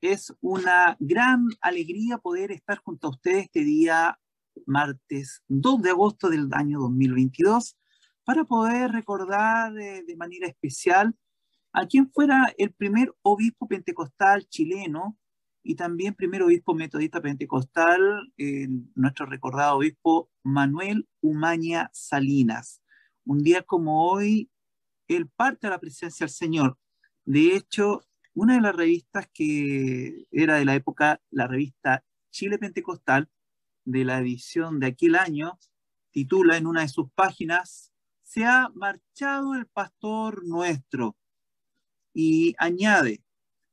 Es una gran alegría poder estar junto a ustedes este día, martes 2 de agosto del año 2022, para poder recordar de manera especial a quien fuera el primer obispo pentecostal chileno y también primer obispo metodista pentecostal, nuestro recordado obispo Manuel Umaña Salinas. Un día como hoy, él parte a la presencia del Señor. De hecho, una de las revistas que era de la época, la revista Chile Pentecostal, de la edición de aquel año, titula en una de sus páginas: "Se ha marchado el pastor nuestro", y añade: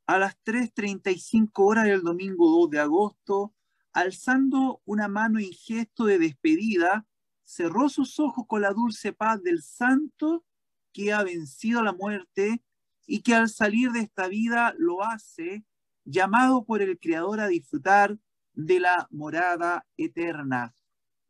"A las 3:35 horas del domingo 2 de agosto, alzando una mano en gesto de despedida, cerró sus ojos con la dulce paz del santo que ha vencido la muerte y que al salir de esta vida lo hace, llamado por el Creador a disfrutar de la morada eterna".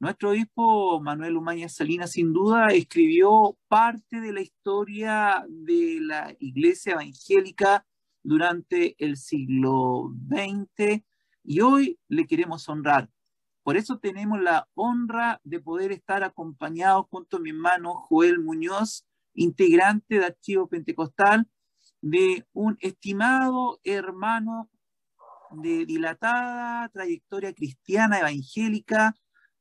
Nuestro obispo Manuel Umaña Salinas, sin duda, escribió parte de la historia de la Iglesia Evangélica durante el siglo XX, y hoy le queremos honrar. Por eso tenemos la honra de poder estar acompañados junto a mi hermano Joel Muñoz, integrante de Archivo Pentecostal, de un estimado hermano de dilatada trayectoria cristiana evangélica,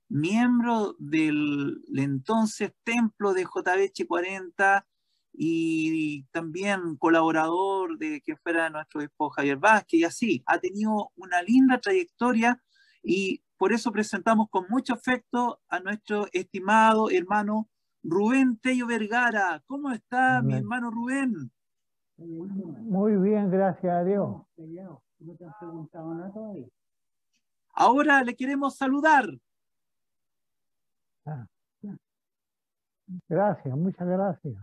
miembro del entonces templo de JBH 40 y también colaborador de que fuera nuestro obispo Javier Vázquez, y así ha tenido una linda trayectoria, y por eso presentamos con mucho afecto a nuestro estimado hermano Rubén Tello Vergara. ¿Cómo está mi hermano Rubén? Muy bien, gracias a Dios. No te han preguntado nada todavía. Ahora le queremos saludar. Gracias, muchas gracias.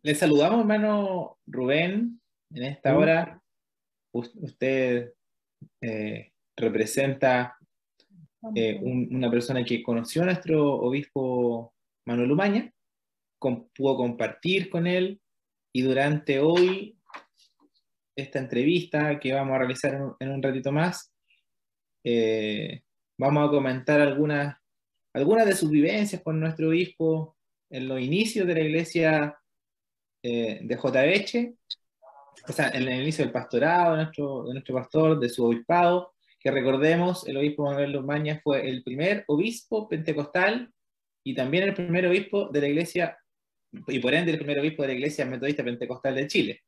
Le saludamos, hermano Rubén. En esta hora usted representa una persona que conoció a nuestro obispo Manuel Umaña, pudo compartir con él, y durante hoy esta entrevista que vamos a realizar en un ratito más, vamos a comentar algunas de sus vivencias con nuestro obispo en los inicios de la iglesia de JBH, o sea, en el inicio del pastorado de nuestro pastor, de su obispado, que recordemos, el obispo Manuel Umaña fue el primer obispo pentecostal y también el primer obispo de la iglesia, y por ende el primer obispo de la iglesia metodista pentecostal de Chile.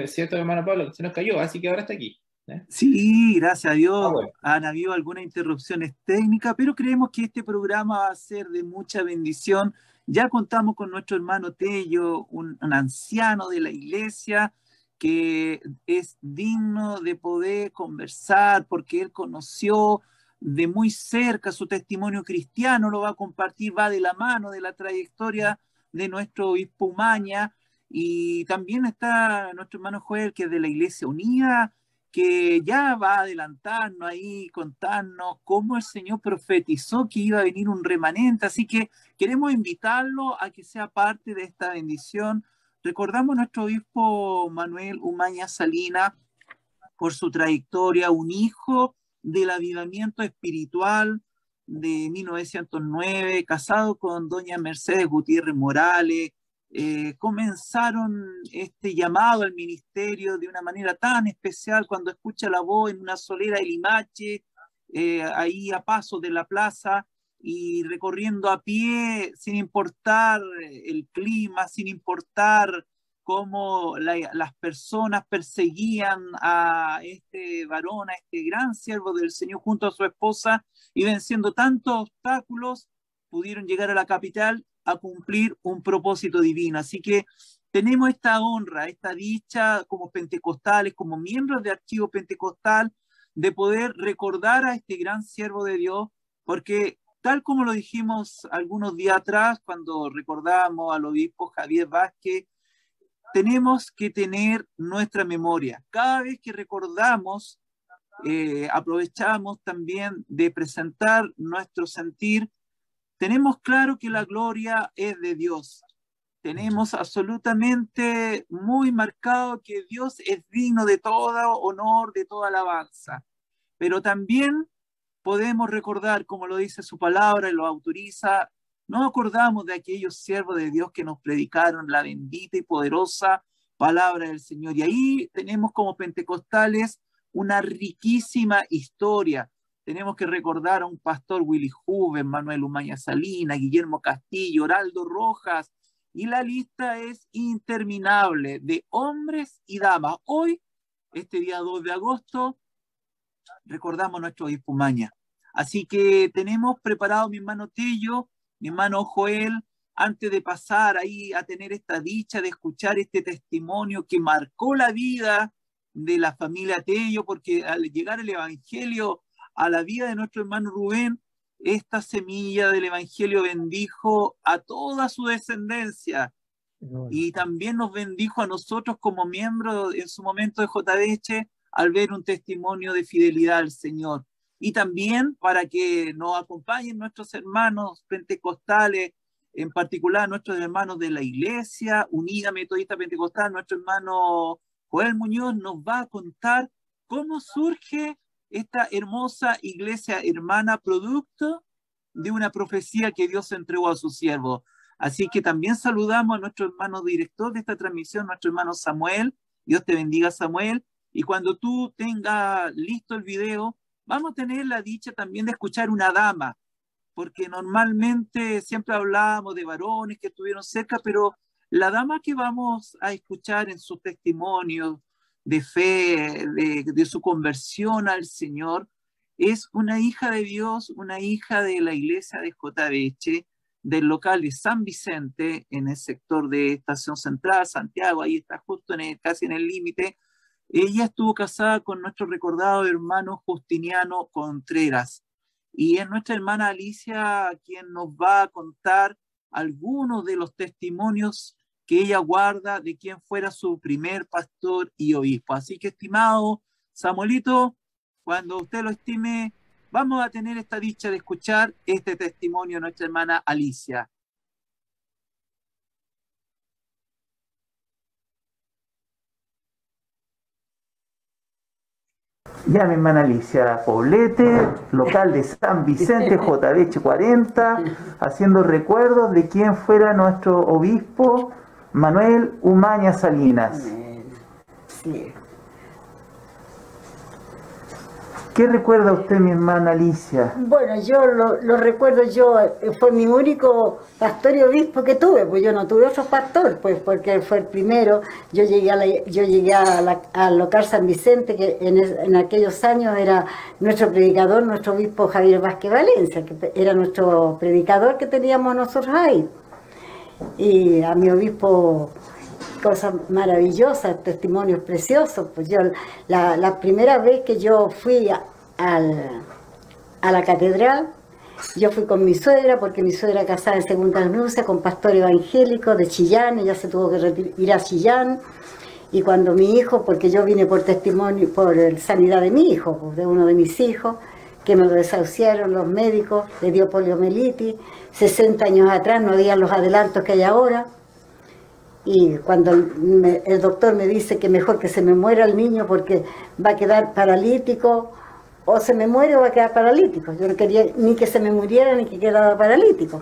¿Cierto, hermano Pablo? Se nos cayó, así que ahora está aquí. Sí, gracias a Dios. Bueno. Han habido algunas interrupciones técnicas, pero creemos que este programa va a ser de mucha bendición. Ya contamos con nuestro hermano Tello, un anciano de la iglesia que es digno de poder conversar porque él conoció de muy cerca su testimonio cristiano, lo va a compartir, va de la mano de la trayectoria de nuestro obispo Umaña. Y también está nuestro hermano Joel, que es de la Iglesia Unida, que ya va a adelantarnos ahí, contarnos cómo el Señor profetizó que iba a venir un remanente. Así que queremos invitarlo a que sea parte de esta bendición. Recordamos a nuestro obispo Manuel Umaña Salinas por su trayectoria, un hijo del avivamiento espiritual de 1909, casado con doña Mercedes Gutiérrez Morales. Comenzaron este llamado al ministerio de una manera tan especial cuando escucha la voz en una solera de Limache, ahí a paso de la plaza, y recorriendo a pie sin importar el clima, sin importar cómo las personas perseguían a este varón, a este gran siervo del Señor junto a su esposa, y venciendo tantos obstáculos pudieron llegar a la capital a cumplir un propósito divino. Así que tenemos esta honra, esta dicha como pentecostales, como miembros de Archivo Pentecostal, de poder recordar a este gran siervo de Dios, porque tal como lo dijimos algunos días atrás, cuando recordábamos al obispo Javier Vázquez, tenemos que tener nuestra memoria. Cada vez que recordamos, aprovechamos también de presentar nuestro sentir. Tenemos claro que la gloria es de Dios, tenemos absolutamente muy marcado que Dios es digno de todo honor, de toda alabanza. Pero también podemos recordar, como lo dice su palabra y lo autoriza, nos acordamos de aquellos siervos de Dios que nos predicaron la bendita y poderosa palabra del Señor. Y ahí tenemos como pentecostales una riquísima historia. Tenemos que recordar a un pastor Willy Juven, Manuel Umaña Salinas, Guillermo Castillo, Oraldo Rojas, y la lista es interminable de hombres y damas. Hoy, este día 2 de agosto, recordamos a nuestro obispo Umaña. Así que tenemos preparado mi hermano Tello, mi hermano Joel, antes de pasar ahí a tener esta dicha de escuchar este testimonio que marcó la vida de la familia Tello, porque al llegar el Evangelio a la vida de nuestro hermano Rubén, esta semilla del Evangelio bendijo a toda su descendencia y también nos bendijo a nosotros como miembros en su momento de JBH al ver un testimonio de fidelidad al Señor. Y también para que nos acompañen nuestros hermanos pentecostales, en particular nuestros hermanos de la Iglesia Unida Metodista Pentecostal, nuestro hermano Joel Muñoz nos va a contar cómo surge esta hermosa iglesia hermana, producto de una profecía que Dios entregó a su siervo. Así que también saludamos a nuestro hermano director de esta transmisión, nuestro hermano Samuel. Dios te bendiga, Samuel. Y cuando tú tengas listo el video, vamos a tener la dicha también de escuchar una dama, porque normalmente siempre hablábamos de varones que estuvieron cerca, pero la dama que vamos a escuchar en su testimonio de fe, de su conversión al Señor, es una hija de Dios, una hija de la iglesia de JBH, del local de San Vicente, en el sector de Estación Central, Santiago, ahí está justo casi en el límite. Ella estuvo casada con nuestro recordado hermano Justiniano Contreras, y es nuestra hermana Alicia quien nos va a contar algunos de los testimonios que ella guarda de quien fuera su primer pastor y obispo. Así que, estimado Samuelito, cuando usted lo estime, vamos a tener esta dicha de escuchar este testimonio de nuestra hermana Alicia. Ya, mi hermana Alicia, Poblete, local de San Vicente, JBH 40, haciendo recuerdos de quién fuera nuestro obispo, Manuel Umaña Salinas. Sí. ¿Qué recuerda usted, mi hermana Alicia? Bueno, yo lo recuerdo, fue mi único pastor y obispo que tuve, pues yo no tuve otro pastor, pues porque fue el primero. Yo llegué al local San Vicente, que en aquellos años era nuestro predicador, nuestro obispo Javier Vázquez Valencia, que era nuestro predicador que teníamos nosotros ahí. Y a mi obispo, cosas maravillosas, testimonios preciosos. Pues yo, la primera vez que yo fui a la catedral, yo fui con mi suegra, porque mi suegra casada en segunda nupcia con pastor evangélico de Chillán. Ella se tuvo que ir a Chillán. Y cuando mi hijo, porque yo vine por testimonio, por sanidad de mi hijo, pues, de uno de mis hijos, que me lo desahuciaron los médicos, le dio poliomielitis, 60 años atrás no había los adelantos que hay ahora. Y cuando el doctor me dice que mejor que se me muera el niño porque va a quedar paralítico, o se me muere o va a quedar paralítico. Yo no quería ni que se me muriera ni que quedara paralítico.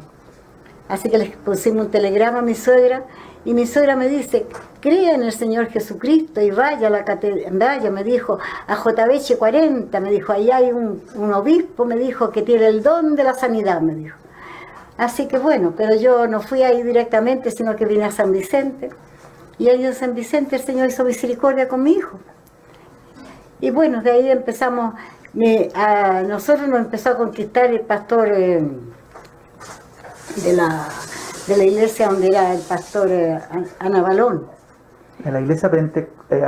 Así que le pusimos un telegrama a mi suegra, y mi suegra me dice, crea en el Señor Jesucristo y vaya a la catedral, vaya, me dijo, a JBH 40, me dijo, ahí hay un obispo, me dijo, que tiene el don de la sanidad, me dijo. Así que bueno, pero yo no fui ahí directamente, sino que vine a San Vicente. Y ahí en San Vicente el Señor hizo misericordia con mi hijo. Y bueno, de ahí empezamos, a nosotros nos empezó a conquistar el pastor de la iglesia donde era el pastor Ana Balón. En la iglesia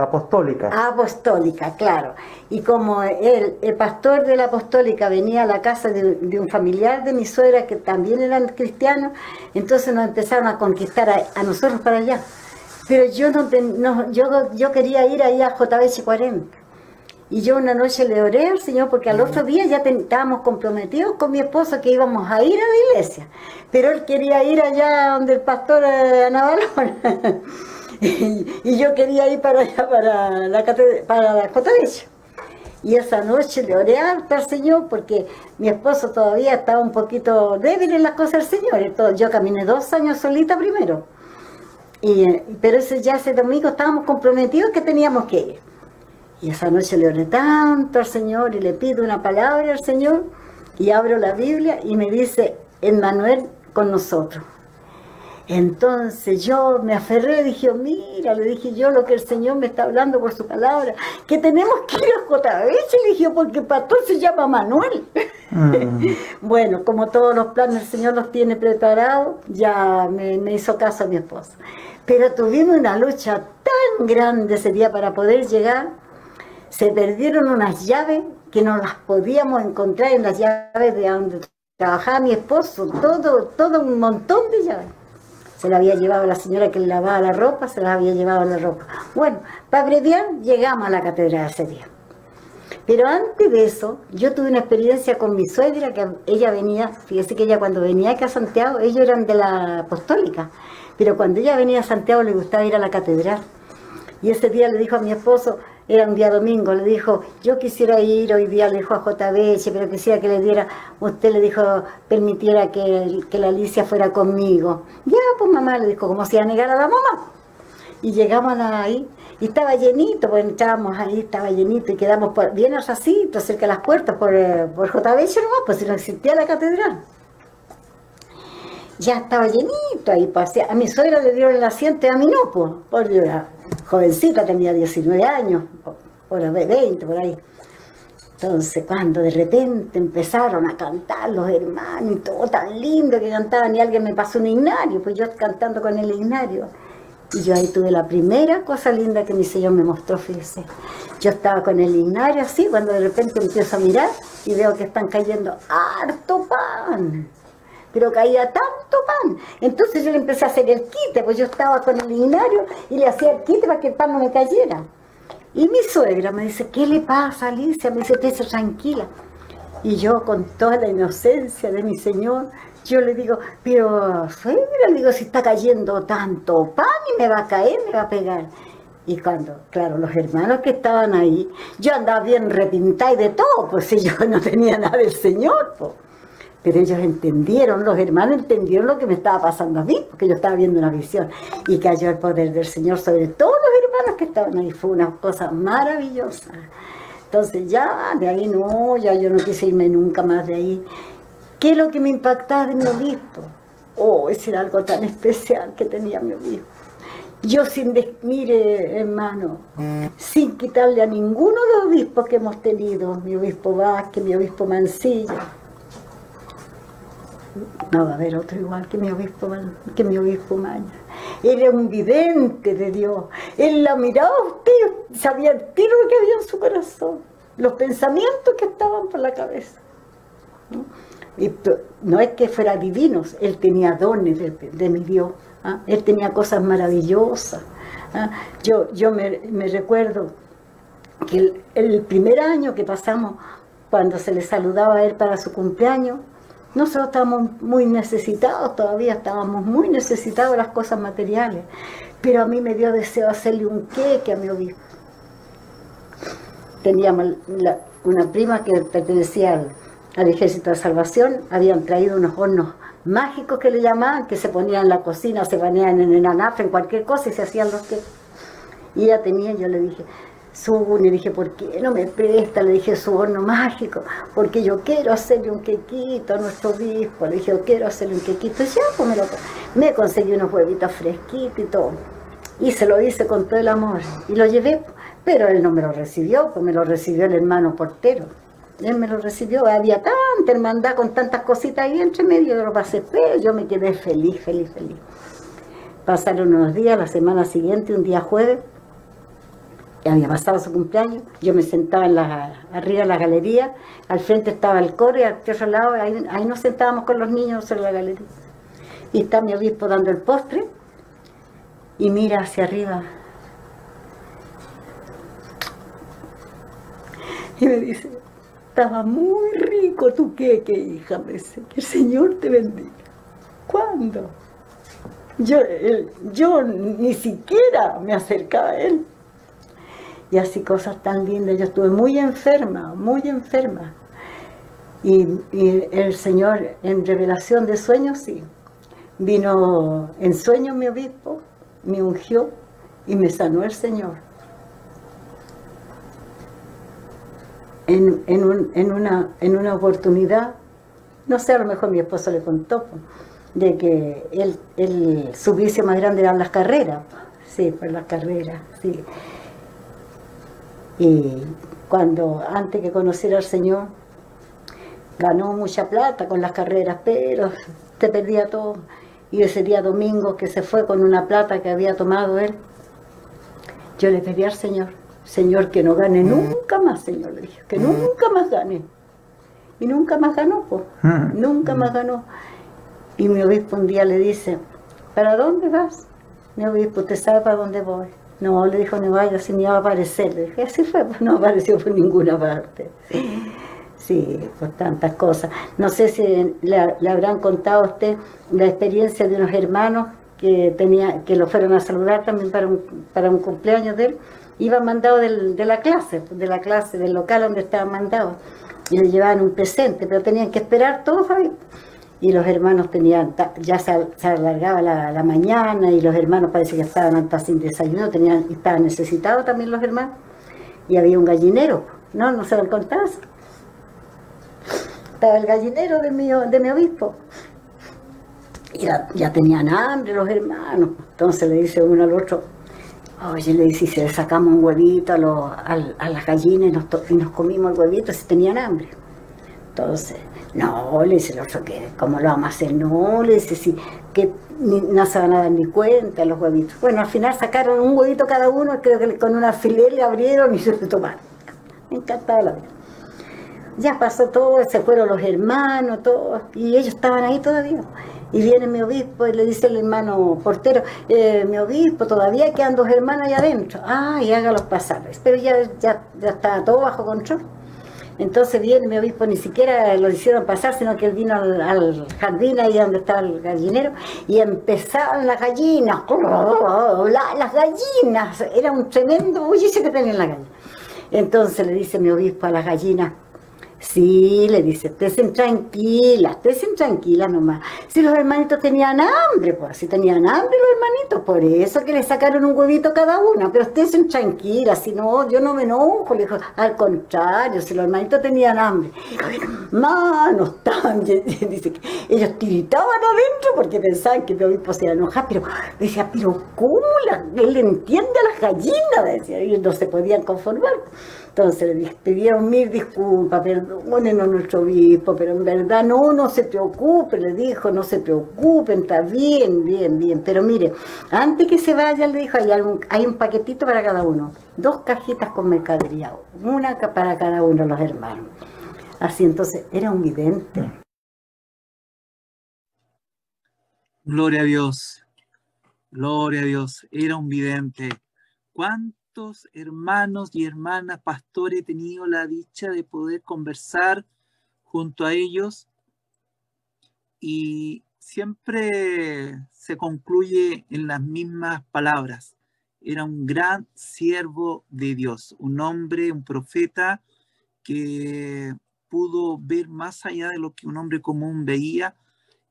apostólica. Apostólica, claro. Y como el pastor de la apostólica venía a la casa de un familiar de mi suegra, que también eran cristianos, entonces nos empezaron a conquistar a nosotros para allá. Pero yo quería ir ahí a JBH 40. Y yo una noche le oré al Señor porque al otro día ya estábamos comprometidos con mi esposo que íbamos a ir a la iglesia. Pero él quería ir allá donde el pastor Navalón. y yo quería ir para allá, para la Cotabella. Y esa noche le oré al Señor porque mi esposo todavía estaba un poquito débil en las cosas del Señor. Entonces, yo caminé 2 años solita primero. Pero ese domingo estábamos comprometidos que teníamos que ir. Y esa noche le oré tanto al Señor y le pido una palabra al Señor y abro la Biblia y me dice, Emmanuel con nosotros. Entonces yo me aferré, dije, mira, le dije yo lo que el Señor me está hablando por su palabra, que tenemos que ir a Cotabella, le dije, porque el pastor se llama Manuel. Bueno, como todos los planes el Señor los tiene preparados, ya me hizo caso a mi esposo. Pero tuvimos una lucha tan grande ese día para poder llegar, se perdieron unas llaves que no las podíamos encontrar en las llaves de donde trabajaba mi esposo, todo un montón de llaves. Se la había llevado la señora que le lavaba la ropa, se la había llevado la ropa. Bueno, para abreviar, llegamos a la catedral ese día. Pero antes de eso, yo tuve una experiencia con mi suegra, que ella venía, fíjese que ella cuando venía acá a Santiago, ellos eran de la apostólica, pero cuando ella venía a Santiago le gustaba ir a la catedral. Y ese día le dijo a mi esposo, era un día domingo, le dijo, yo quisiera ir hoy día, le dijo a JB, pero quisiera que le diera, usted le dijo, permitiera que la Alicia fuera conmigo. Ya, pues mamá, le dijo, ¿cómo se iba a negar a la mamá? Y llegamos ahí, y estaba llenito, pues entrábamos ahí, estaba llenito, y quedamos bien arrasitos, cerca de las puertas, por JB nomás, pues si no existía la catedral. Ya estaba llenito ahí, pues, a mi suegra le dieron el asiento y a mí no, pues, porque yo era jovencita, tenía 19 años, por 20, por ahí. Entonces, cuando de repente empezaron a cantar los hermanos y todo tan lindo que cantaban, y alguien me pasó un himnario, pues yo cantando con el himnario. Y yo ahí tuve la primera cosa linda que mi Señor me mostró, fíjese. Yo estaba con el himnario así, cuando de repente empiezo a mirar y veo que están cayendo harto pan. Pero caía tanto pan. Entonces yo le empecé a hacer el quite, pues yo estaba con el himnario y le hacía el quite para que el pan no me cayera. Y mi suegra me dice, ¿qué le pasa, Alicia? Me dice, esté tranquila. Y yo, con toda la inocencia de mi Señor, yo le digo, pero suegra, le digo, si está cayendo tanto pan y me va a caer, me va a pegar. Y cuando, claro, los hermanos que estaban ahí, yo andaba bien repintada y de todo, pues si yo no tenía nada del Señor, pues. Pero ellos entendieron, los hermanos entendieron lo que me estaba pasando a mí, porque yo estaba viendo una visión. Y cayó el poder del Señor sobre todos los hermanos que estaban ahí. Fue una cosa maravillosa. Entonces ya, de ahí no, ya yo no quise irme nunca más de ahí. ¿Qué es lo que me impactaba de mi obispo? Oh, ese era algo tan especial que tenía mi obispo. Yo mire, hermano, sin quitarle a ninguno de los obispos que hemos tenido, mi obispo Vázquez, mi obispo Mancilla, no va a haber otro igual que mi obispo Maña. Él era un vidente de Dios. Él la miraba a usted, sabía el tiro que había en su corazón, los pensamientos que estaban por la cabeza. ¿No? Y no es que fuera divinos, él tenía dones de mi Dios. ¿Ah? Él tenía cosas maravillosas. ¿Ah? Yo me recuerdo que el primer año que pasamos, cuando se le saludaba a él para su cumpleaños, nosotros estábamos muy necesitados, todavía estábamos muy necesitados de las cosas materiales, pero a mí me dio deseo hacerle un queque a mi obispo. Teníamos una prima que pertenecía al Ejército de Salvación, habían traído unos hornos mágicos que le llamaban, que se ponían en la cocina, se ponían en el anafre, en cualquier cosa, y se hacían los queques. Y ella tenía, yo le dije, le dije, ¿por qué no me presta? Le dije, su horno mágico, porque yo quiero hacerle un quequito a nuestro obispo. Le dije, yo quiero hacerle un quequito. Y ya, pues me conseguí unos huevitos fresquitos y todo. Y se lo hice con todo el amor. Y lo llevé, pero él no me lo recibió, pues me lo recibió el hermano portero. Él me lo recibió, había tanta hermandad con tantas cositas ahí entre medio, yo lo pasé, pero yo me quedé feliz. Pasaron unos días, la semana siguiente, un día jueves, había pasado su cumpleaños, yo me sentaba arriba en la galería, al frente estaba el coro y al otro lado, ahí nos sentábamos con los niños en la galería. Y está mi obispo dando el postre y mira hacia arriba. Y me dice, estaba muy rico tu queque, hija, me dice, que el Señor te bendiga. ¿Cuándo? Yo ni siquiera me acercaba a él. Y así cosas tan lindas. Yo estuve muy enferma, muy enferma. Y el Señor, en revelación de sueños, sí, vino en sueños mi obispo, me ungió y me sanó el Señor. En una oportunidad, no sé, a lo mejor mi esposo le contó, de que su vicio más grande eran las carreras. Sí, por las carreras, sí. Y antes que conociera al Señor, ganó mucha plata con las carreras, pero te perdía todo. Y ese día domingo que se fue con una plata que había tomado él, yo le pedí al Señor, Señor, que no gane nunca más, Señor, le dije, que nunca más gane. Y nunca más ganó, pues, nunca más ganó. Y mi obispo un día le dice, ¿para dónde vas? Mi obispo, ¿usted sabe para dónde voy? No, le dijo, no vaya, si me iba a aparecer. Le dije, así fue, pues no apareció por ninguna parte. Sí, por tantas cosas. No sé si le habrán contado a usted la experiencia de unos hermanos que lo fueron a saludar también para un cumpleaños de él. Iba mandado de la clase, del local donde estaban mandados. Y le llevaban un presente, pero tenían que esperar todos ahí. Y los hermanos ya se alargaba la mañana, y los hermanos parece que estaban hasta sin desayuno, estaban necesitados también los hermanos. Y había un gallinero, ¿no se lo contás? Estaba el gallinero de mi obispo. Y ya tenían hambre los hermanos. Entonces le dice uno al otro, oye, le dice, si le sacamos un huevito a las gallinas y nos comimos el huevito, si tenían hambre. Entonces, no, le dice el otro, que ¿cómo lo vamos a hacer? No, le dice, sí, que no se van a dar ni cuenta los huevitos. Bueno, al final sacaron un huevito cada uno, creo que con un alfiler le abrieron y se lo tomaron. Me encantaba la vida. Ya pasó todo, se fueron los hermanos, todos, y ellos estaban ahí todavía. Y viene mi obispo y le dice el hermano portero, mi obispo, todavía quedan 2 hermanos allá adentro. Ah, y hágalos pasar. Pero ya estaba todo bajo control. Entonces viene mi obispo, ni siquiera lo hicieron pasar, sino que él vino al jardín ahí donde estaba el gallinero, y empezaban las gallinas, las gallinas, era un tremendo bullicio que tenían las gallinas. Entonces le dice mi obispo a las gallinas, sí, le dice, estén tranquilas nomás. Si los hermanitos tenían hambre, pues si tenían hambre los hermanitos, por eso que le sacaron un huevito cada una, pero estén tranquilas, si no, yo no me enojo. Le dijo, al contrario, si los hermanitos tenían hambre. Manos, dice que ellos tiritaban adentro porque pensaban que mi obispo se iba a enojar, pero decía, pero ¿cómo él entiende a las gallinas? Decía, ellos no se podían conformar. Entonces le pidieron 1000 disculpas, perdónenos nuestro obispo, pero en verdad no se preocupe, le dijo, no se preocupen, está bien. Pero mire, antes que se vaya, le dijo, hay un paquetito para cada uno, 2 cajitas con mercadería, una para cada uno de los hermanos. Así, entonces, era un vidente. Gloria a Dios, era un vidente. ¿Cuántos hermanos y hermanas pastores he tenido la dicha de poder conversar junto a ellos? Y siempre se concluye en las mismas palabras. Era un gran siervo de Dios, un hombre, un profeta que pudo ver más allá de lo que un hombre común veía.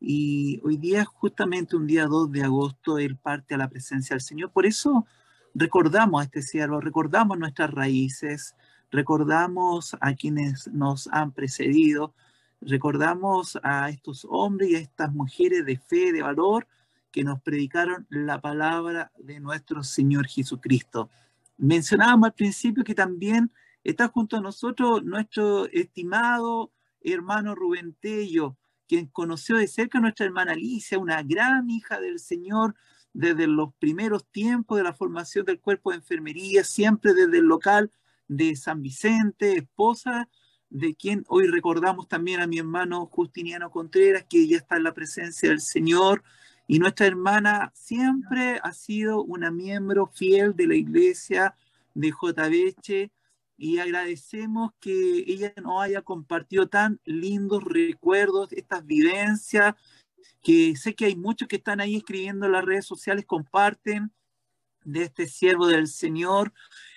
Y hoy día, justamente un día 2 de agosto, él parte a la presencia del Señor. Por eso recordamos a este siervo, recordamos nuestras raíces, recordamos a quienes nos han precedido, recordamos a estos hombres y a estas mujeres de fe, de valor, que nos predicaron la palabra de nuestro Señor Jesucristo. Mencionábamos al principio que también está junto a nosotros nuestro estimado hermano Rubén Tello, quien conoció de cerca a nuestra hermana Alicia, una gran hija del Señor, desde los primeros tiempos de la formación del cuerpo de enfermería, siempre desde el local de San Vicente, esposa de quien hoy recordamos también a mi hermano Justiniano Contreras, que ya está en la presencia del Señor. Y nuestra hermana siempre ha sido una miembro fiel de la iglesia de JBH, y agradecemos que ella nos haya compartido tan lindos recuerdos, estas vivencias, que sé que hay muchos que están ahí escribiendo en las redes sociales, comparten de este siervo del Señor,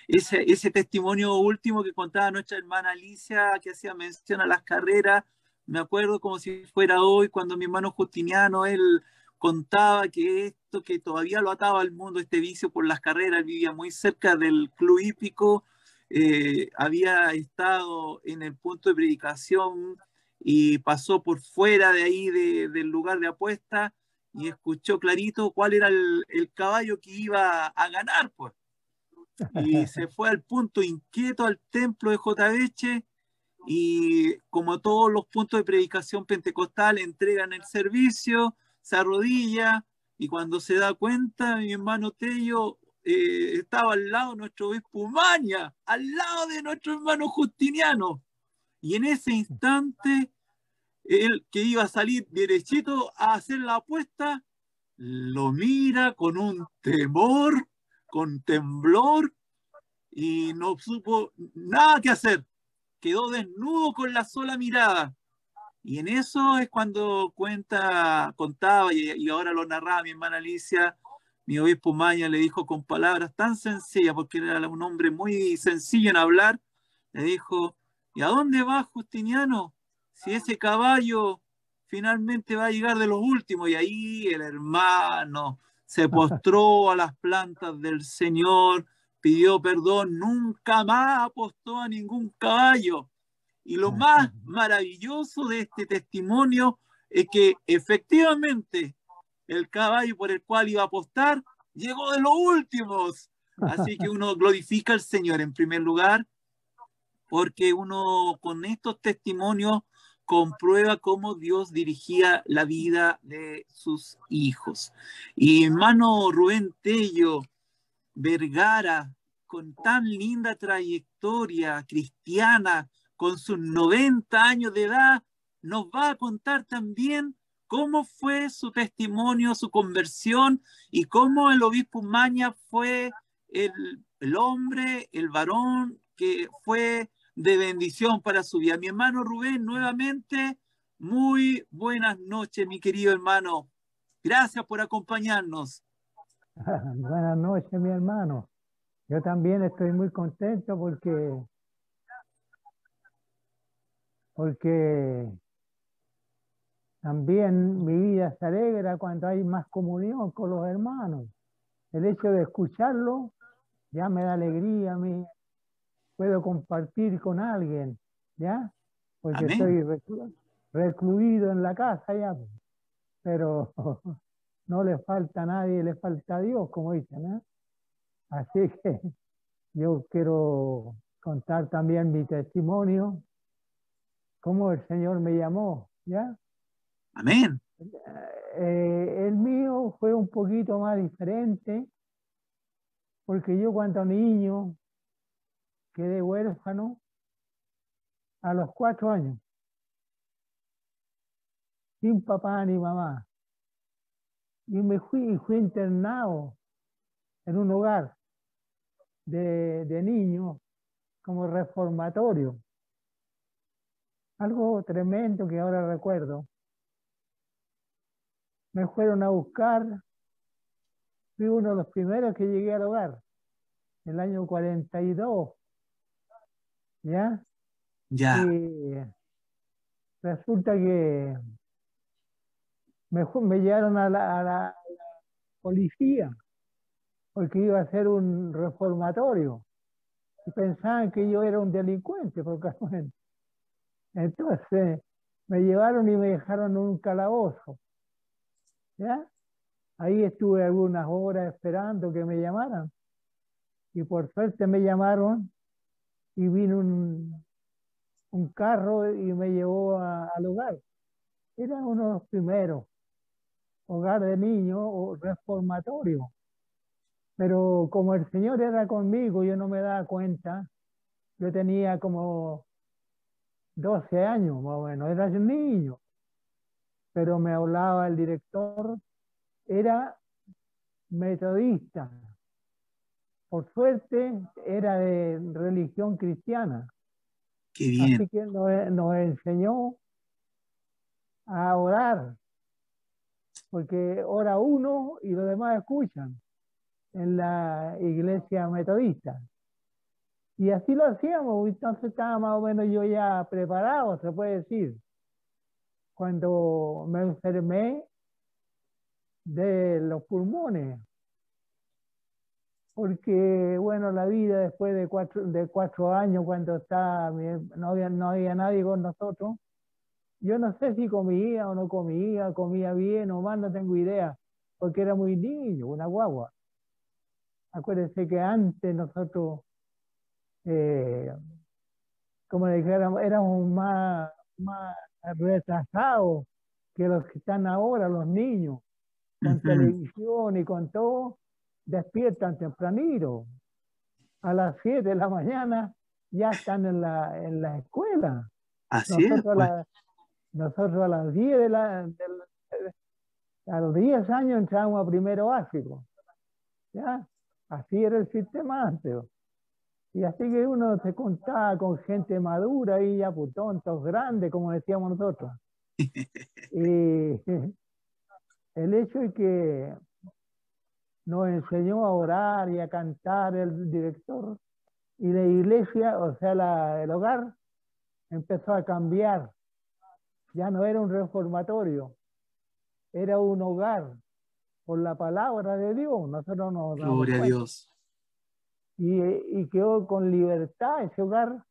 ese testimonio último que contaba nuestra hermana Alicia, que hacía mención a las carreras. Me acuerdo como si fuera hoy, cuando mi hermano Justiniano, él contaba que esto que todavía lo ataba al mundo, este vicio por las carreras, él vivía muy cerca del club hípico, había estado en el punto de predicación y pasó por fuera de ahí del lugar de apuesta y escuchó clarito cuál era el caballo que iba a ganar, pues. Y se fue al punto inquieto al templo de JH y como todos los puntos de predicación pentecostal entregan el servicio, se arrodilla y cuando se da cuenta, mi hermano Tello estaba al lado de nuestro obispo Umaña, al lado de nuestro hermano Justiniano. Y en ese instante, él que iba a salir derechito a hacer la apuesta, lo mira con un temor, con temblor, y no supo nada que hacer. Quedó desnudo con la sola mirada. Y en eso es cuando contaba, y ahora lo narraba mi hermana Alicia, mi obispo Maña le dijo con palabras tan sencillas, porque era un hombre muy sencillo en hablar, le dijo, ¿y a dónde va Justiniano? Si ese caballo finalmente va a llegar de los últimos. Y ahí el hermano se postró a las plantas del Señor, pidió perdón, nunca más apostó a ningún caballo. Y lo más maravilloso de este testimonio es que efectivamente el caballo por el cual iba a apostar llegó de los últimos. Así que uno glorifica al Señor en primer lugar, porque uno con estos testimonios comprueba cómo Dios dirigía la vida de sus hijos. Y hermano Rubén Tello Vergara, con tan linda trayectoria cristiana, con sus 90 años de edad, nos va a contar también cómo fue su testimonio, su conversión y cómo el obispo Maña fue el hombre, el varón que fue de bendición para su vida. Mi hermano Rubén, nuevamente, muy buenas noches, mi querido hermano. Gracias por acompañarnos. Buenas noches, mi hermano. Yo también estoy muy contento porque también mi vida se alegra cuando hay más comunión con los hermanos. El hecho de escucharlo ya me da alegría a mí. Puedo compartir con alguien, ¿ya? Porque Amén. estoy recluido en la casa ya, pero no le falta a nadie, le falta a Dios, como dicen, ¿eh? Así que yo quiero contar también mi testimonio, cómo el Señor me llamó, ¿ya? Amén. El mío fue un poquito más diferente, porque yo cuando niño quedé huérfano a los 4 años, sin papá ni mamá, y fui internado en un hogar de niños como reformatorio. Algo tremendo que ahora recuerdo. Me fueron a buscar, fui uno de los primeros que llegué al hogar, en el año 42, ¿ya? Ya. Y resulta que me llevaron a la policía, porque iba a ser un reformatorio, y pensaban que yo era un delincuente, porque bueno, entonces me llevaron y me dejaron en un calabozo, ¿ya? Ahí estuve algunas horas esperando que me llamaran, y por suerte me llamaron y vino un carro y me llevó al hogar. Era uno de los primeros, hogar de niños o reformatorio. Pero como el Señor era conmigo, yo no me daba cuenta. Yo tenía como 12 años más o menos, era un niño. Pero me hablaba el director, era metodista. por suerte, era de religión cristiana. Qué bien. Así que nos enseñó a orar, porque ora uno y los demás escuchan en la iglesia metodista. Y así lo hacíamos, entonces estaba más o menos yo ya preparado, se puede decir. Cuando me enfermé de los pulmones, porque bueno, la vida después de 4 años, cuando no había nadie con nosotros, yo no sé si comía o no comía bien o mal, no tengo idea, porque era muy niño, una guagua. Acuérdense que antes nosotros, como le dijéramos, éramos más retrasados que los que están ahora, los niños, con televisión y con todo, despiertan tempranito. A las 7 de la mañana ya están en la escuela. Así es, pues. Nosotros a las 10 a los 10 años entramos a primero básico. ¿Ya? Así era el sistema antes. Y así que uno se contaba con gente madura y ya pues, tontos grandes, como decíamos nosotros. Y el hecho es que nos enseñó a orar y a cantar el director, y la iglesia, o sea, el hogar, empezó a cambiar. Ya no era un reformatorio, era un hogar por la palabra de Dios. Nosotros nos damos Gloria a cuenta. Dios. Y quedó con libertad ese hogar,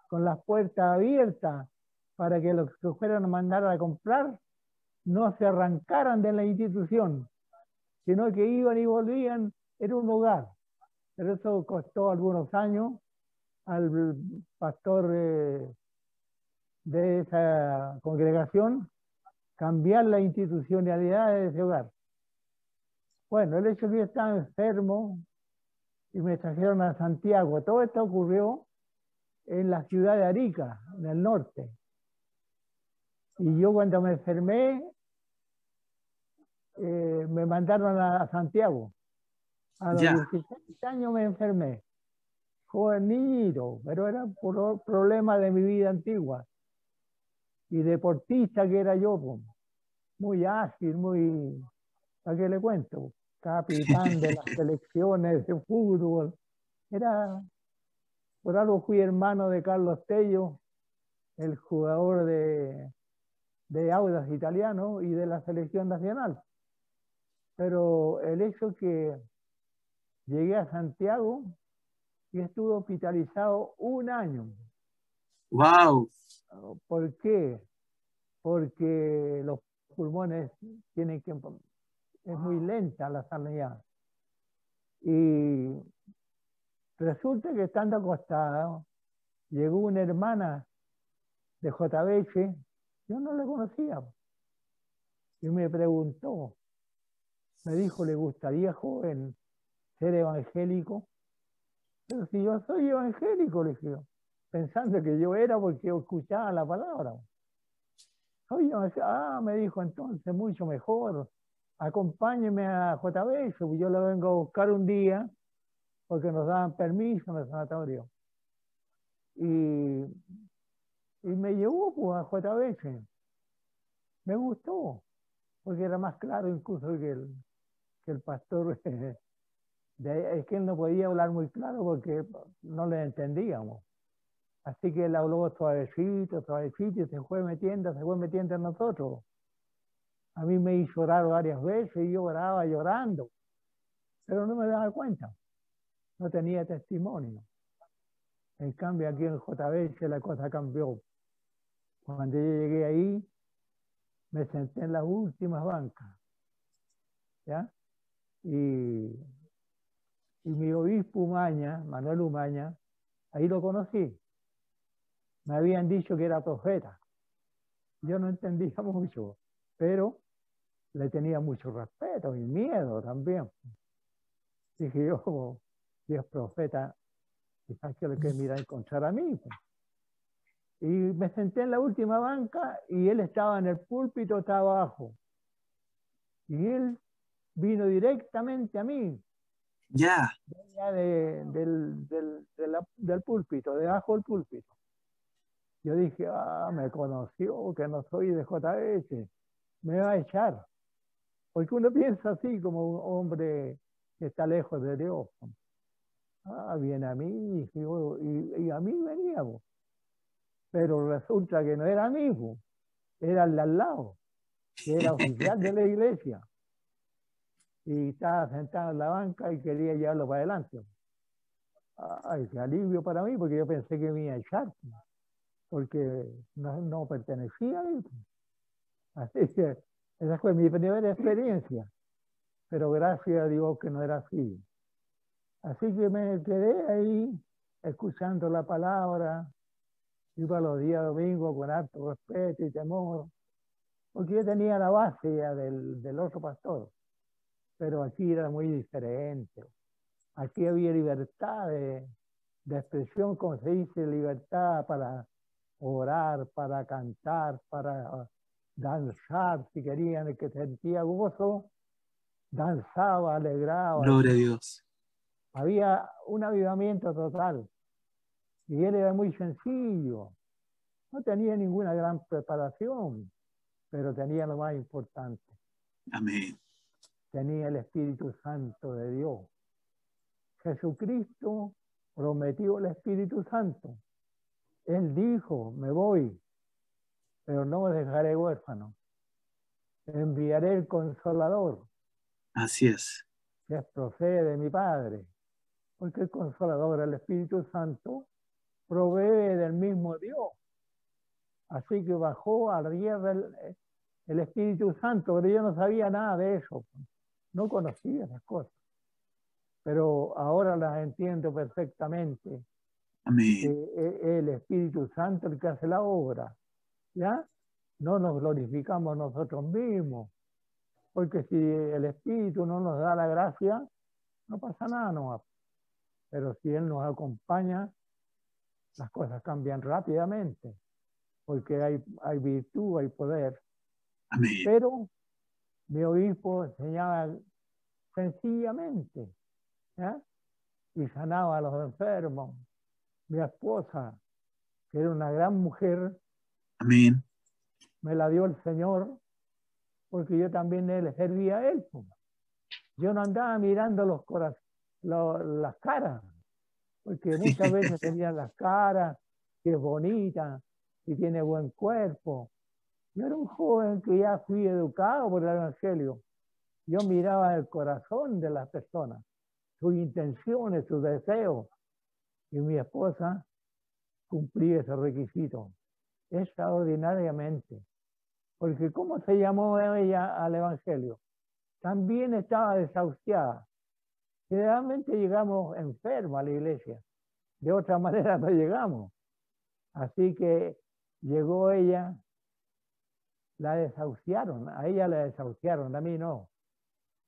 con las puertas abiertas, para que los que fueran a mandar a comprar no se arrancaran de la institución, sino que iban y volvían. Era un hogar. Pero eso costó algunos años al pastor de esa congregación cambiar la institucionalidad de ese hogar. Bueno, el hecho es que yo estaba enfermo y me trajeron a Santiago. Todo esto ocurrió en la ciudad de Arica, en el norte. Y yo cuando me enfermé, me mandaron a Santiago. A los 16 años me enfermé. Joven niñito, pero era por problemas de mi vida antigua. Y deportista que era yo, pues, muy ágil, muy... ¿Para qué le cuento? Capitán de las selecciones de fútbol. Por algo fui hermano de Carlos Tello, el jugador de Audax italiano y de la selección nacional. Pero el hecho es que llegué a Santiago y estuve hospitalizado 1 año. ¡Wow! ¿Por qué? Porque los pulmones es muy lenta la sanidad. Y resulta que estando acostado, llegó una hermana de JBH, yo no la conocía, y me preguntó, me dijo, ¿le gustaría, joven, ser evangélico? Pero si yo soy evangélico, le dije, pensando que yo era porque yo escuchaba la palabra. Oye, me dijo, entonces mucho mejor, acompáñeme a JBH, yo lo vengo a buscar un día, porque nos daban permiso en el sanatorio. Y me llevó pues, a JBH. Me gustó, porque era más claro incluso que el pastor. Es que él no podía hablar muy claro porque no le entendíamos. Así que él habló suavecito, suavecito, y se fue metiendo en nosotros. A mí me hizo orar varias veces y yo oraba llorando, pero no me daba cuenta. No tenía testimonio. En cambio, aquí en JBC la cosa cambió. Cuando yo llegué ahí, me senté en las últimas bancas. ¿Ya? Y mi obispo Umaña, Manuel Umaña, ahí lo conocí. Me habían dicho que era profeta. Yo no entendía mucho, pero le tenía mucho respeto y miedo también. Dije yo, si es profeta, quizás que lo que me irá a encontrar a mí. Y me senté en la última banca y él estaba en el púlpito, estaba abajo. Y él vino directamente a mí Ya. venía del púlpito, debajo del púlpito. Yo dije, me conoció, que no soy de JH, me va a echar. Porque uno piensa así como un hombre que está lejos de Dios. Viene a mí, y a mí veníamos. Pero resulta que no era amigo, era el de al lado, que era oficial de la iglesia. Y estaba sentado en la banca y quería llevarlo para adelante. Ay, qué alivio para mí, porque yo pensé que me iba a echar, porque no pertenecía a él. Así que esa fue mi primera experiencia, pero gracias a Dios que no era así. Así que me quedé ahí escuchando la palabra, iba los días domingos con harto respeto y temor, porque yo tenía la base ya del otro pastor, pero aquí era muy diferente. Aquí había libertad de expresión, como se dice, libertad para orar, para cantar, para danzar, si querían, el que sentía gozo, danzaba, alegraba. Gloria a Dios. Había un avivamiento total. Y él era muy sencillo. No tenía ninguna gran preparación, pero tenía lo más importante. Amén. Tenía el Espíritu Santo de Dios. Jesucristo prometió el Espíritu Santo. Él dijo, me voy, pero no me dejaré huérfano. Enviaré el Consolador, Así es. que procede de mi Padre. Porque el Consolador, el Espíritu Santo, provee del mismo Dios. Así que bajó a la tierra el Espíritu Santo, pero yo no sabía nada de eso. No conocía esas cosas. Pero ahora las entiendo perfectamente. Amén. El Espíritu Santo el que hace la obra. ¿Ya? No nos glorificamos nosotros mismos. Porque si el Espíritu no nos da la gracia, no pasa nada, no. Pero si Él nos acompaña, las cosas cambian rápidamente. Porque hay virtud, hay poder. Amén. Pero mi obispo enseñaba sencillamente, ¿ya? Y sanaba a los enfermos. Mi esposa, que era una gran mujer, Amén. me la dio el Señor, porque yo también le servía a Él. Yo no andaba mirando las caras, porque muchas veces tenían las caras, que es bonita, y tiene buen cuerpo. Yo era un joven que ya fui educado por el Evangelio. Yo miraba el corazón de las personas, sus intenciones, sus deseos. Y mi esposa cumplía ese requisito extraordinariamente. Porque ¿cómo se llamó ella al Evangelio? También estaba desahuciada. Generalmente llegamos enfermos a la iglesia. De otra manera no llegamos. Así que llegó ella, la desahuciaron. A ella la desahuciaron, a mí no.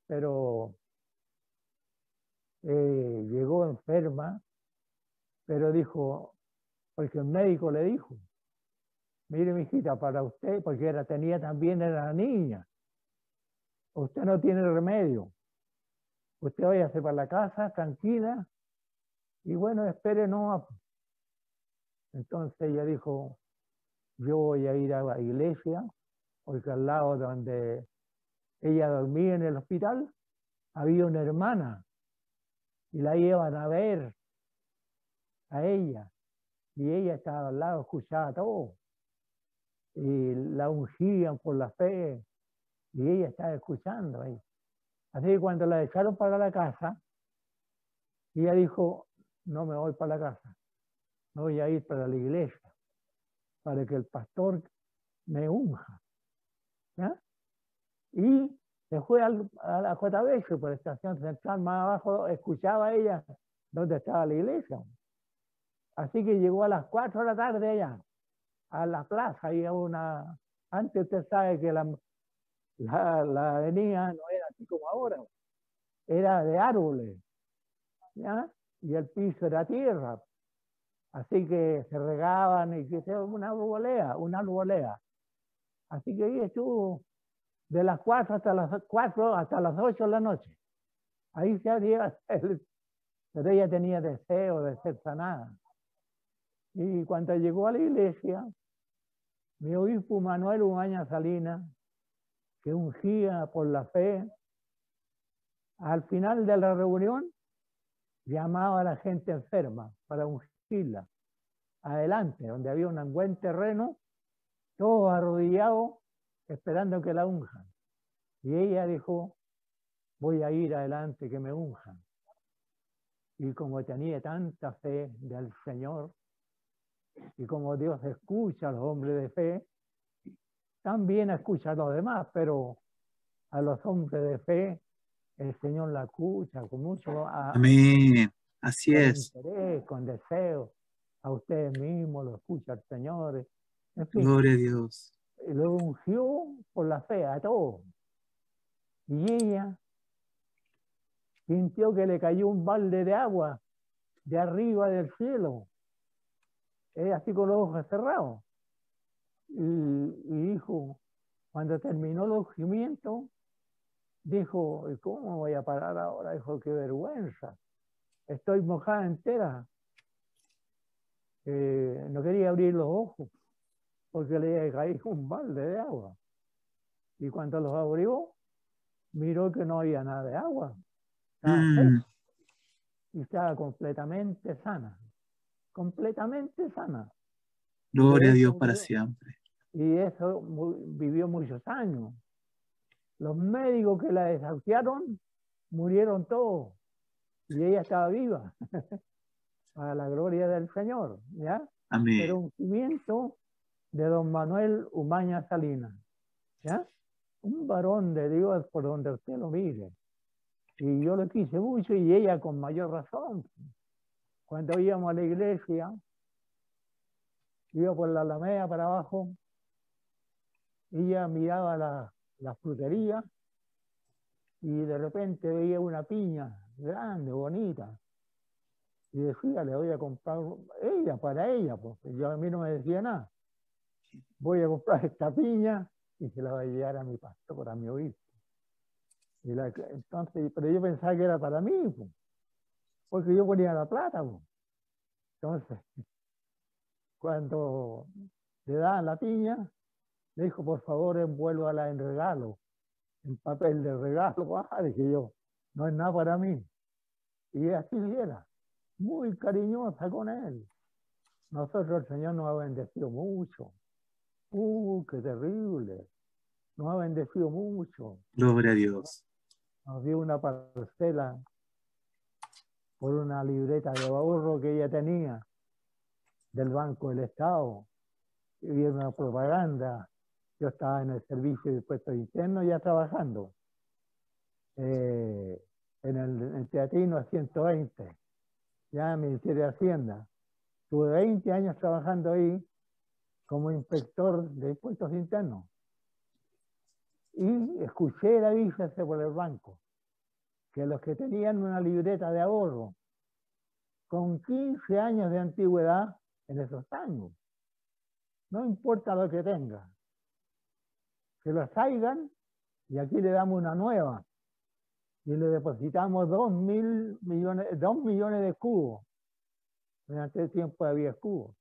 Pero llegó enferma, pero dijo, porque el médico le dijo, mire, mijita, para usted, porque era niña, usted no tiene remedio. Usted váyase para la casa, tranquila, y bueno, espere, no. Entonces ella dijo, yo voy a ir a la iglesia, porque al lado donde ella dormía en el hospital, había una hermana, y la iban a ver a ella, y ella estaba al lado, escuchaba todo, y la ungían por la fe, y ella estaba escuchando ahí. Así que cuando la echaron para la casa, ella dijo, no me voy para la casa, me voy a ir para la iglesia, para que el pastor me unja. ¿Ya? Y se fue a la JB, por la estación central más abajo, escuchaba ella dónde estaba la iglesia. Así que llegó a las 4 de la tarde allá, a la plaza, y antes usted sabe que la avenida no era así como ahora, era de árboles, ¿ya? Y el piso era tierra, así que se regaban y que sea una arbolea. Así que ahí estuvo de las 4 hasta las 8 de la noche. ahí se haría, pero ella tenía deseo de ser sanada. Y cuando llegó a la iglesia, mi obispo Manuel Umaña Salinas, que ungía por la fe, al final de la reunión llamaba a la gente enferma para ungirla. Adelante, donde había un buen terreno, todos arrodillados, esperando que la unjan. Y ella dijo, voy a ir adelante, que me unjan. Y como tenía tanta fe del Señor, y como Dios escucha a los hombres de fe, también escucha a los demás, pero a los hombres de fe, el Señor la escucha con mucho Amén. Así con es. interés, con deseo. A ustedes mismos lo escucha el Señor. En fin, Gloria a Dios. lo ungió por la fe a todos. Y ella sintió que le cayó un balde de agua de arriba del cielo, así con los ojos cerrados. Y dijo, cuando terminó el ungimiento, dijo, ¿y cómo voy a parar ahora? Dijo, qué vergüenza, estoy mojada entera. No quería abrir los ojos porque le caía un balde de agua. Y cuando los abrió, miró que no había nada de agua. Estaba seca y estaba completamente sana. Completamente sana. Gloria a Dios para siempre. Y eso vivió muchos años. Los médicos que la desahuciaron murieron todos. Y ella estaba viva. Para la gloria del Señor. ¿Ya? Amén. Pero un ungimiento de don Manuel Umaña Salinas. ¿Ya? Un varón de Dios por donde usted lo mire. Y yo lo quise mucho y ella con mayor razón. Cuando íbamos a la iglesia, iba por la Alameda para abajo, ella miraba la frutería y de repente veía una piña grande, bonita. Y decía, le voy a comprar, ella, para ella, porque yo a mí no me decía nada. Voy a comprar esta piña y se la voy a llevar a mi pastor, a mi obispo. Entonces, pero yo pensaba que era para mí, porque yo ponía la plata. Entonces, cuando le daban la piña, le dijo, por favor, envuélvala en regalo, en papel de regalo. Dije yo, no es nada para mí. Y así era, muy cariñosa con él. Nosotros el Señor nos ha bendecido mucho. Qué terrible. Nos ha bendecido mucho. Gloria a Dios. Nos dio una parcela por una libreta de ahorro que ella tenía del Banco del Estado. Y vi una propaganda. Yo estaba en el servicio de impuestos internos ya trabajando. En el Teatrino 120, ya en el Ministerio de Hacienda. Tuve 20 años trabajando ahí como inspector de impuestos internos. Y escuché el aviso por el banco, que los que tenían una libreta de ahorro con 15 años de antigüedad en esos años, no importa lo que tenga, que los traigan y aquí le damos una nueva y le depositamos 2 millones de escudos. En aquel tiempo había escudos.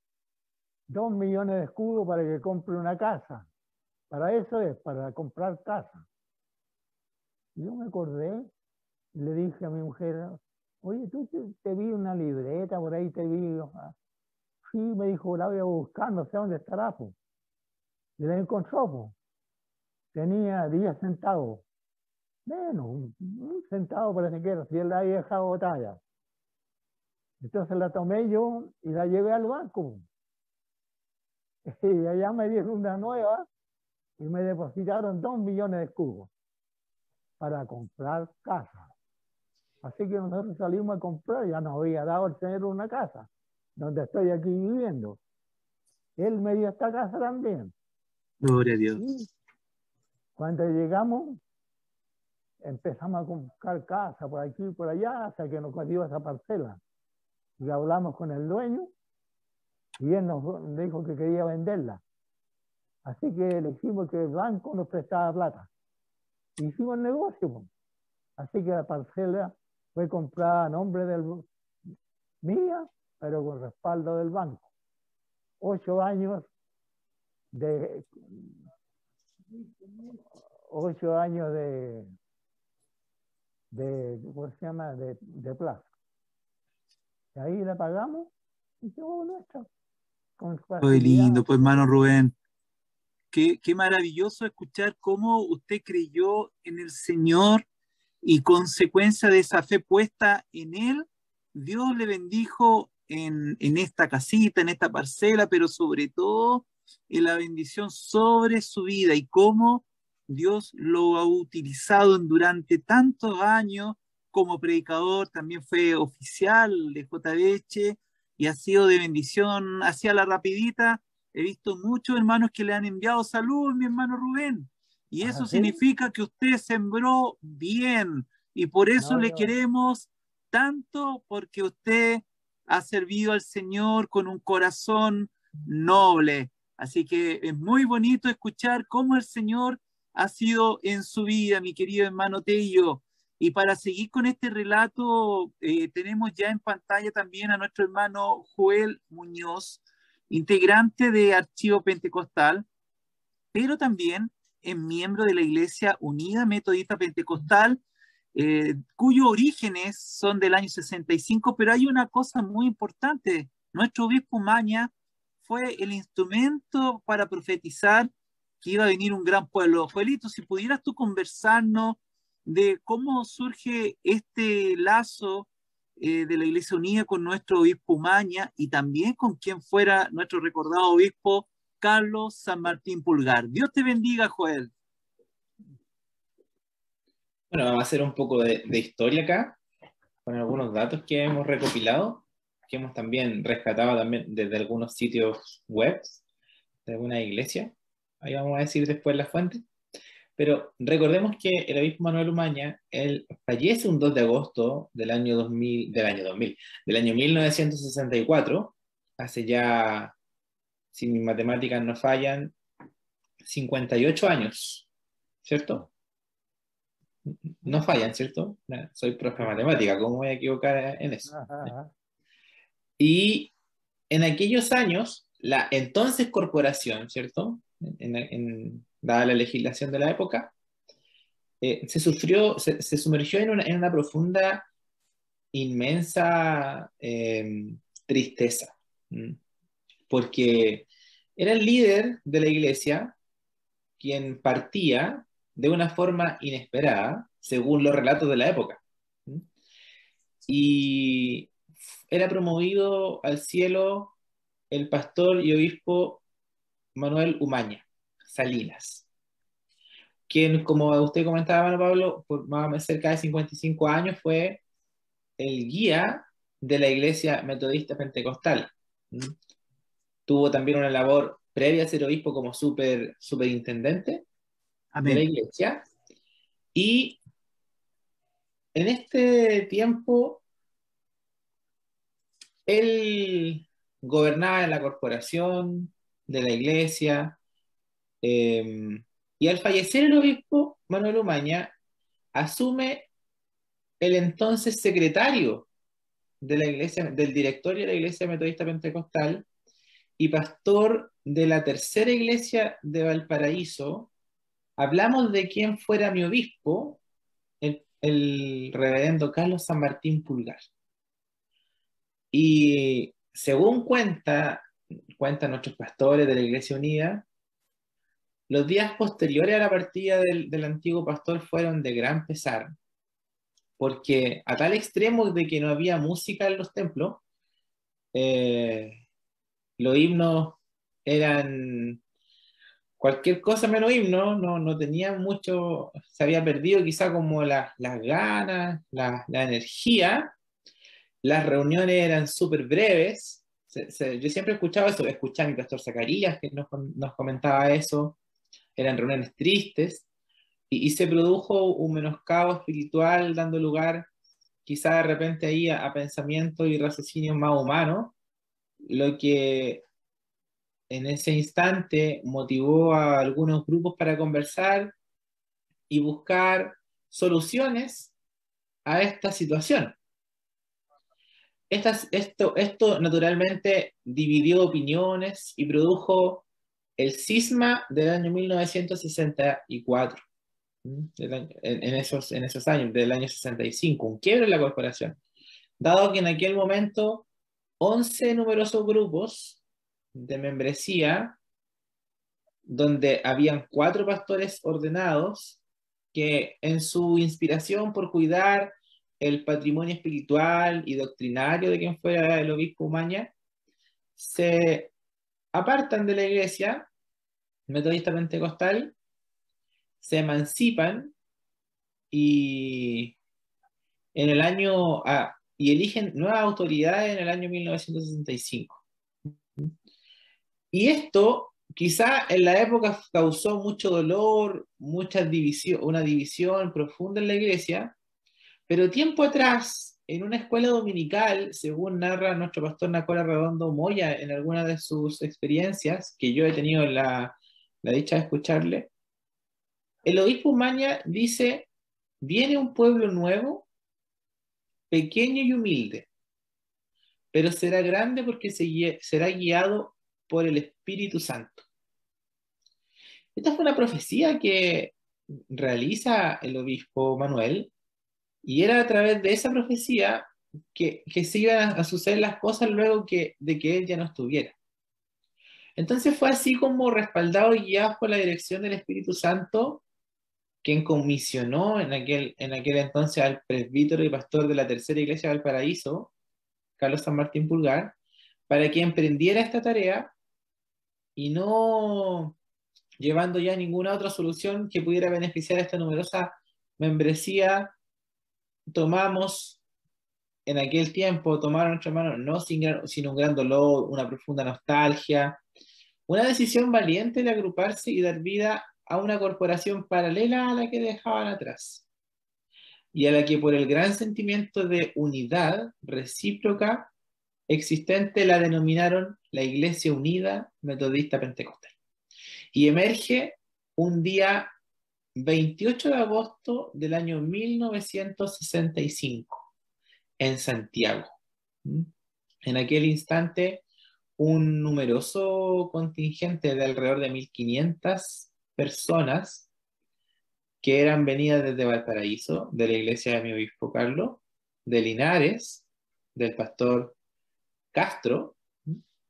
2 millones de escudos para que compre una casa. Para eso es, para comprar casa. Y yo me acordé y le dije a mi mujer, oye, tú te vi una libreta, por ahí te vi. Sí, me dijo, la voy a buscar, no sé dónde estará. Pues. Y la encontró. Pues. Tenía 10 centavos. Menos, un centavo parece que era, si él la había dejado botada. Entonces la tomé yo y la llevé al banco. Y allá me dieron una nueva y me depositaron 2 millones de escudos para comprar casa. Así que nosotros salimos a comprar, ya nos había dado el tener una casa, donde estoy aquí viviendo. Él me dio esta casa también. Gloria a Dios. Y cuando llegamos, empezamos a buscar casa por aquí y por allá, hasta que nos dio esa parcela. Y hablamos con el dueño y él nos dijo que quería venderla. Así que le dijimos que el banco nos prestaba plata. Hicimos el negocio. Así que la parcela fue comprada a nombre mía, pero con respaldo del banco. 8 años de 8 años ¿cómo se llama? De plazo. Y ahí la pagamos y quedó nuestra con Muy facilidad. lindo, pues hermano Rubén. Qué maravilloso escuchar cómo usted creyó en el Señor y consecuencia de esa fe puesta en Él, Dios le bendijo en esta casita, en esta parcela, pero sobre todo en la bendición sobre su vida y cómo Dios lo ha utilizado durante tantos años como predicador, también fue oficial de JBH y ha sido de bendición hacia la rapidita. He visto muchos hermanos que le han enviado salud, mi hermano Rubén, y eso ¿Sí? significa que usted sembró bien y por eso No, le queremos tanto, porque usted ha servido al Señor con un corazón noble. Así que es muy bonito escuchar cómo el Señor ha sido en su vida, mi querido hermano Tello. Y para seguir con este relato, tenemos ya en pantalla también a nuestro hermano Joel Muñoz, integrante de Archivo Pentecostal, pero también es miembro de la Iglesia Unida Metodista Pentecostal, cuyos orígenes son del año 65, pero hay una cosa muy importante. Nuestro obispo Maña fue el instrumento para profetizar que iba a venir un gran pueblo. Joelito, si pudieras tú conversarnos de cómo surge este lazo de la Iglesia Unida con nuestro obispo Maña y también con quien fuera nuestro recordado obispo Carlos San Martín Pulgar. Dios te bendiga, Joel. Bueno, vamos a hacer un poco de historia acá, con algunos datos que hemos recopilado, que hemos también rescatado también desde algunos sitios web, de alguna iglesia. Ahí vamos a decir después la fuente. Pero recordemos que el obispo Manuel Umaña, él fallece un 2 de agosto del año 1964, hace ya, si mis matemáticas no fallan, 58 años, ¿cierto? No fallan, ¿cierto? Soy profe de matemática, ¿cómo voy a equivocar en eso? Y en aquellos años, la entonces corporación, ¿cierto? Dada la legislación de la época, se sumergió en una profunda, inmensa tristeza, porque era el líder de la iglesia quien partía de una forma inesperada, según los relatos de la época, y era promovido al cielo el pastor y obispo Manuel Umaña Salinas, quien, como usted comentaba, Mano Pablo, por más o menos cerca de 55 años fue el guía de la Iglesia Metodista Pentecostal. Tuvo también una labor previa a ser obispo como superintendente de la iglesia. Y en este tiempo, él gobernaba en la corporación de la iglesia, y al fallecer el obispo Manuel Umaña, asume el entonces secretario de la iglesia, del directorio de la Iglesia Metodista Pentecostal y pastor de la tercera iglesia de Valparaíso. Hablamos de quién fuera mi obispo, el reverendo Carlos San Martín Pulgar. Y según cuentan nuestros pastores de la Iglesia Unida, los días posteriores a la partida del antiguo pastor fueron de gran pesar, porque a tal extremo de que no había música en los templos, los himnos eran cualquier cosa menos himno, no tenía mucho, se había perdido quizá como las ganas, la energía. Las reuniones eran súper breves. Yo siempre he escuchado eso, escuché a mi pastor Zacarías que nos comentaba eso. Eran reuniones tristes y se produjo un menoscabo espiritual dando lugar quizá de repente ahí a pensamientos y raciocinios más humanos, lo que en ese instante motivó a algunos grupos para conversar y buscar soluciones a esta situación. Esto naturalmente dividió opiniones y produjo el cisma del año 1964, en esos años, del año 65, un quiebre en la corporación, dado que en aquel momento 11 numerosos grupos de membresía, donde habían 4 pastores ordenados, que en su inspiración por cuidar el patrimonio espiritual y doctrinario de quien fuera el obispo Umaña, se apartan de la iglesia metodista pentecostal, se emancipan y y eligen nuevas autoridades en el año 1965. Y esto quizá en la época causó mucho dolor, una división profunda en la iglesia, pero tiempo atrás, en una escuela dominical, según narra nuestro pastor Nacola Redondo Moya en alguna de sus experiencias, que yo he tenido la dicha de escucharle, el obispo Umaña dice: viene un pueblo nuevo, pequeño y humilde, pero será grande porque será guiado por el Espíritu Santo. Esta fue una profecía que realiza el obispo Manuel, y era a través de esa profecía que se iban a suceder las cosas luego de que él ya no estuviera. Entonces fue así como, respaldado y guiado por la dirección del Espíritu Santo, quien comisionó en aquel entonces al presbítero y pastor de la Tercera Iglesia de Valparaíso, Carlos San Martín Pulgar, para que emprendiera esta tarea y no llevando ya ninguna otra solución que pudiera beneficiar a esta numerosa membresía. En aquel tiempo, tomaron nuestra mano, no sin un gran dolor, una profunda nostalgia, una decisión valiente de agruparse y dar vida a una corporación paralela a la que dejaban atrás, y a la que por el gran sentimiento de unidad recíproca existente la denominaron la Iglesia Unida Metodista Pentecostal. Y emerge un día 28 de agosto del año 1965 en Santiago. En aquel instante, un numeroso contingente de alrededor de 1.500 personas que eran venidas desde Valparaíso, de la iglesia de mi obispo Carlos, de Linares, del pastor Castro,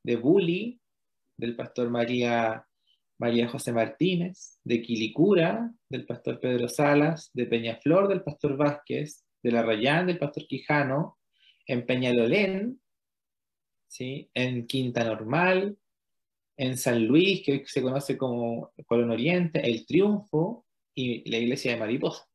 de Bulli, del pastor María José Martínez, de Quilicura, del pastor Pedro Salas, de Peñaflor, del pastor Vázquez, de La Rayán, del pastor Quijano, en Peñalolén, ¿sí?, en Quinta Normal, en San Luis, que hoy se conoce como Colón Oriente, El Triunfo y la iglesia de Mariposa.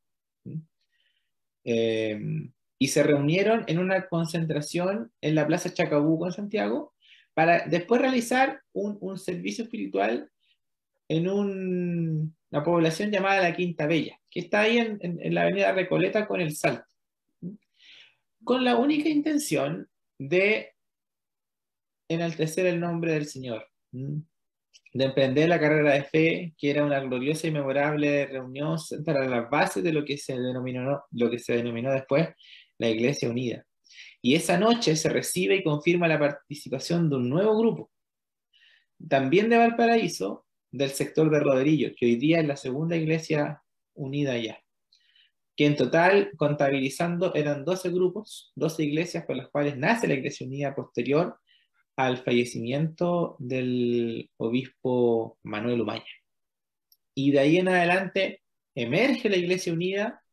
Y se reunieron en una concentración en la Plaza Chacabuco en Santiago para después realizar un servicio espiritual en una población llamada La Quinta Bella, que está ahí en la avenida Recoleta con el Salto, con la única intención de enaltecer el nombre del Señor, de emprender la carrera de fe, que era una gloriosa y memorable reunión para las bases de lo que se denominó después la Iglesia Unida. Y esa noche se recibe y confirma la participación de un nuevo grupo, también de Valparaíso, del sector de Roderillo, que hoy día es la segunda Iglesia Unida ya, que en total, contabilizando, eran 12 grupos, 12 iglesias por las cuales nace la Iglesia Unida posterior al fallecimiento del obispo Manuel Umaña. Y de ahí en adelante emerge la Iglesia Unida,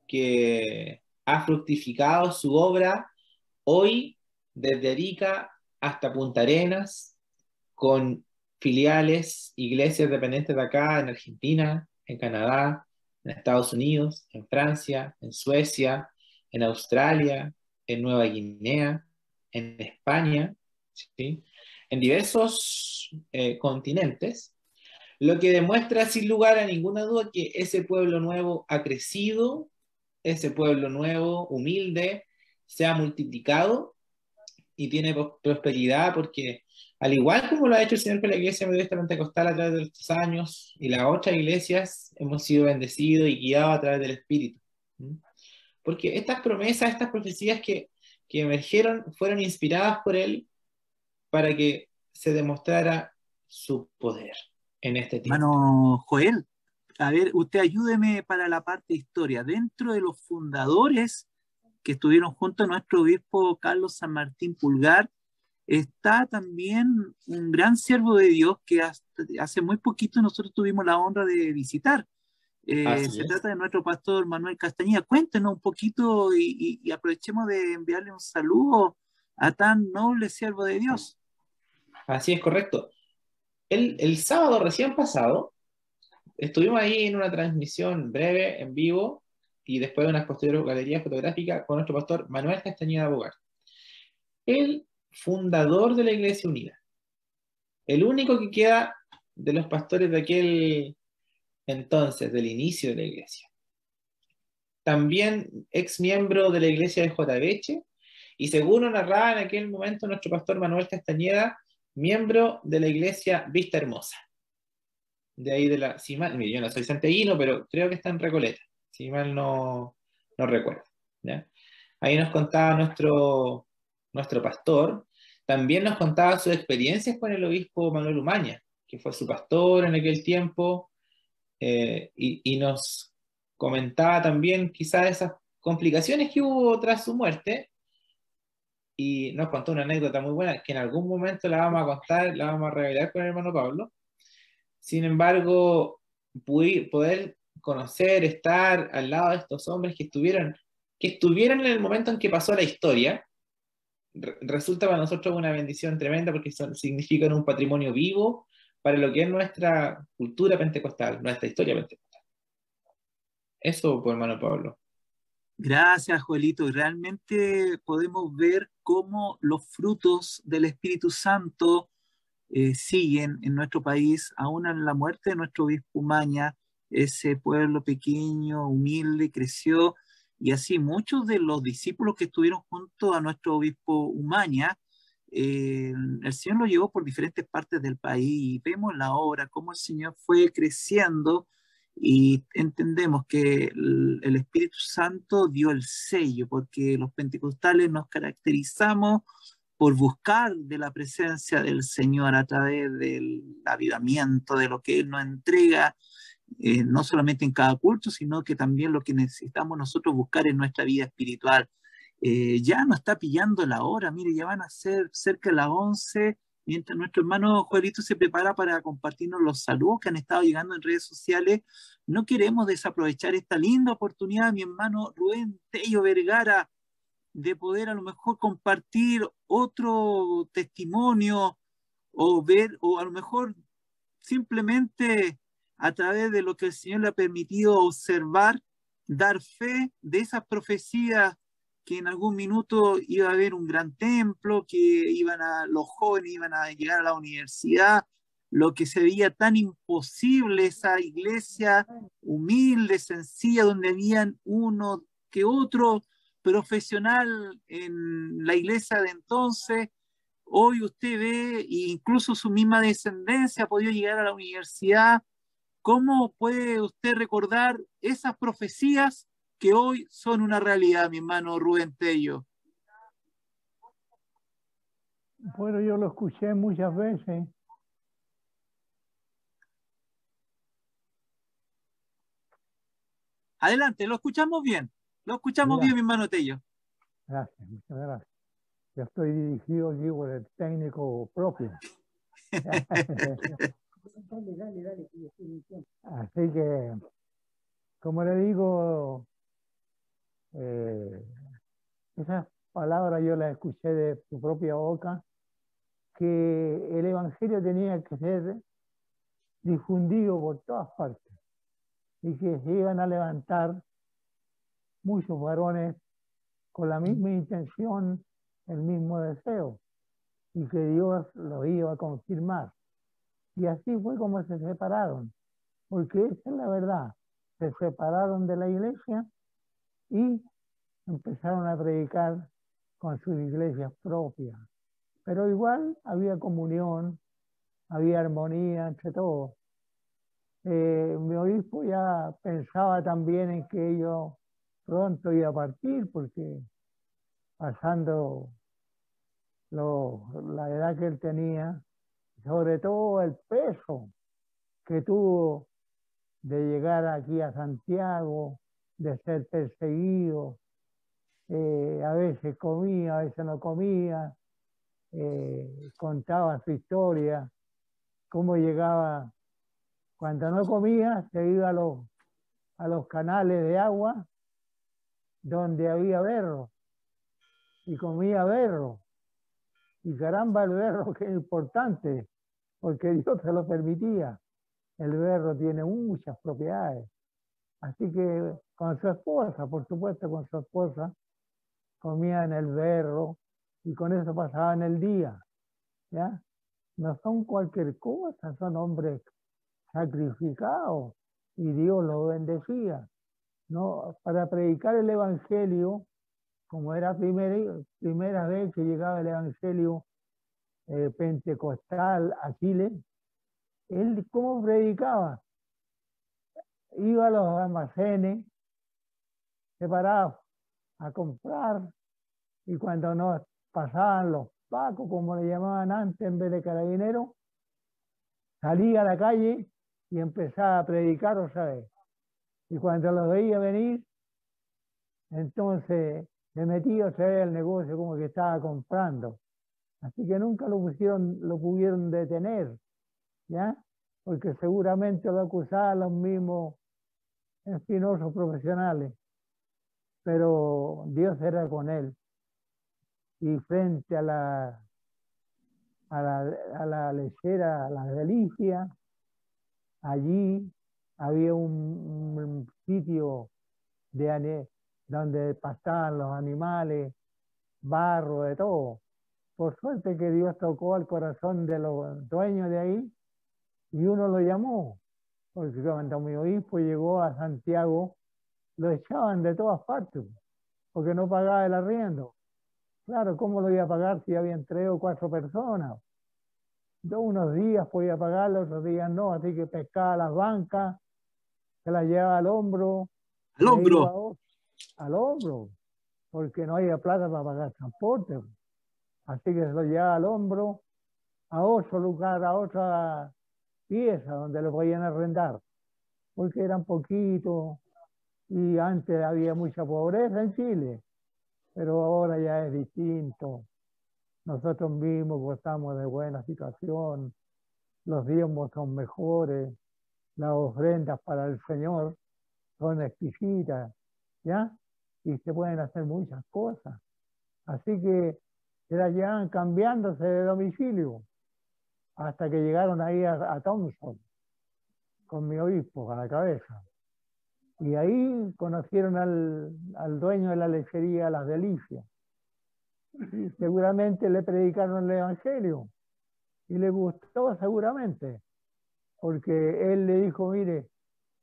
que ha fructificado su obra hoy desde Arica hasta Punta Arenas, con filiales, iglesias dependientes de acá, en Argentina, en Canadá, en Estados Unidos, en Francia, en Suecia, en Australia, en Nueva Guinea, en España, ¿sí?, en diversos continentes, lo que demuestra sin lugar a ninguna duda que ese pueblo nuevo ha crecido, ese pueblo nuevo, humilde, se ha multiplicado y tiene prosperidad, porque al igual como lo ha hecho el Señor con la Iglesia Metodista Pentecostal a través de estos años, y las otras iglesias, hemos sido bendecidos y guiados a través del Espíritu. porque estas promesas, estas profecías que emergieron, fueron inspiradas por él para que se demostrara su poder en este tiempo. Hermano Joel, a ver, usted ayúdeme para la parte de historia. Dentro de los fundadores que estuvieron junto a nuestro obispo Carlos San Martín Pulgar, está también un gran siervo de Dios que hace muy poquito nosotros tuvimos la honra de visitar. Se trata de nuestro pastor Manuel Castañeda. Cuéntenos un poquito y aprovechemos de enviarle un saludo a tan noble siervo de Dios. Así es, correcto. El sábado recién pasado estuvimos ahí en una transmisión breve, en vivo, y después de unas posteriores galerías fotográficas con nuestro pastor Manuel Castañeda Bogar, el fundador de la Iglesia Unida, el único que queda de los pastores de aquel entonces, del inicio de la iglesia. También ex miembro de la iglesia de Jotaveche, y según nos narraba en aquel momento nuestro pastor Manuel Castañeda, miembro de la iglesia Vista Hermosa. De ahí de la, si mal, mire, yo no soy santiaguino, pero creo que está en Recoleta, si mal no recuerdo, ¿ya? Ahí nos contaba nuestro pastor, también nos contaba sus experiencias con el obispo Manuel Umaña, que fue su pastor en aquel tiempo, y nos comentaba también quizás esas complicaciones que hubo tras su muerte, y nos contó una anécdota muy buena, que en algún momento la vamos a contar, la vamos a revelar con el hermano Pablo. Sin embargo, poder conocer, estar al lado de estos hombres que estuvieron en el momento en que pasó la historia, resulta para nosotros una bendición tremenda, porque significan un patrimonio vivo para lo que es nuestra cultura pentecostal, nuestra historia pentecostal. Eso, por hermano Pablo. Gracias, Joelito. Realmente podemos ver cómo los frutos del Espíritu Santo siguen en nuestro país, aún en la muerte de nuestro obispo Umaña. Ese pueblo pequeño, humilde, creció, y así muchos de los discípulos que estuvieron junto a nuestro obispo Umaña, el Señor lo llevó por diferentes partes del país, y vemos la obra, cómo el Señor fue creciendo, y entendemos que el Espíritu Santo dio el sello, porque los pentecostales nos caracterizamos por buscar de la presencia del Señor a través del avivamiento, de lo que Él nos entrega, no solamente en cada culto, sino que también lo que necesitamos nosotros buscar en nuestra vida espiritual. Ya nos está pillando la hora, mire, ya van a ser cerca de las 11, mientras nuestro hermano Joelito se prepara para compartirnos los saludos que han estado llegando en redes sociales. No queremos desaprovechar esta linda oportunidad, mi hermano Rubén Tello Vergara, de poder a lo mejor compartir otro testimonio, o ver, o a lo mejor simplemente a través de lo que el Señor le ha permitido observar, dar fe de esas profecías, que en algún minuto iba a haber un gran templo, que los jóvenes iban a llegar a la universidad, lo que se veía tan imposible, esa iglesia humilde, sencilla, donde habían uno que otro profesional en la iglesia de entonces. Hoy usted ve, e incluso su misma descendencia ha podido llegar a la universidad. ¿Cómo puede usted recordar esas profecías que hoy son una realidad, mi hermano Rubén Tello? Bueno, yo lo escuché muchas veces. Adelante, lo escuchamos bien. Lo escuchamos bien, mi hermano Tello. Gracias, muchas gracias. Yo estoy dirigido aquí por el técnico propio. Así que, como le digo, esas palabras yo las escuché de su propia boca, que el Evangelio tenía que ser difundido por todas partes y que se iban a levantar muchos varones con la misma intención, el mismo deseo, y que Dios lo iba a confirmar. Y así fue como se separaron, porque esa es la verdad. Se separaron de la iglesia y empezaron a predicar con sus iglesias propias. Pero igual había comunión, había armonía entre todos. Mi obispo ya pensaba también en que ellos pronto iba a partir porque pasando la edad que él tenía, sobre todo el peso que tuvo de llegar aquí a Santiago, de ser perseguido, a veces comía, a veces no comía, contaba su historia, cómo llegaba, cuando no comía, se iba a los canales de agua donde había berro y comía berro. Y caramba, el berro que es importante, porque Dios se lo permitía. El berro tiene muchas propiedades. Así que con su esposa, por supuesto, con su esposa, comían el berro y con eso pasaban el día. ¿Ya? No son cualquier cosa, son hombres sacrificados y Dios los bendecía. No, para predicar el Evangelio, como era primera vez que llegaba el Evangelio pentecostal a Chile, él cómo predicaba, iba a los almacenes separados a comprar y cuando nos pasaban los pacos, como le llamaban antes en vez de carabineros, salía a la calle y empezaba a predicar otra vez. Y cuando los veía venir, entonces le metía otra vez el negocio como que estaba comprando. Así que nunca lo pudieron detener, ¿ya? Porque seguramente lo acusaban los mismos espinosos profesionales. Pero Dios era con él. Y frente a la lechera, a la delicia, allí había un sitio donde pastaban los animales, barro, de todo. Por suerte que Dios tocó al corazón de los dueños de ahí y uno lo llamó, porque cuando mi obispo llegó a Santiago, lo echaban de todas partes, porque no pagaba el arriendo. Claro, ¿cómo lo iba a pagar si habían 3 o 4 personas? Unos días podía pagarlo, otros días no, así que pescaba las bancas, se las llevaba al hombro. Al hombro. Al hombro, porque no había plata para pagar transporte. Así que se lo llevaba al hombro a otro lugar, a otra pieza donde lo podían arrendar, porque eran poquitos y antes había mucha pobreza en Chile, pero ahora ya es distinto. Nosotros mismos gozamos de buena situación, los diezmos son mejores, las ofrendas para el Señor son exquisitas, ¿ya? Y se pueden hacer muchas cosas. Así que se la llevan cambiándose de domicilio hasta que llegaron ahí a Thompson con mi obispo a la cabeza. Y ahí conocieron al dueño de la lechería Las Delicias. Y seguramente le predicaron el Evangelio y le gustó seguramente, porque él le dijo, mire,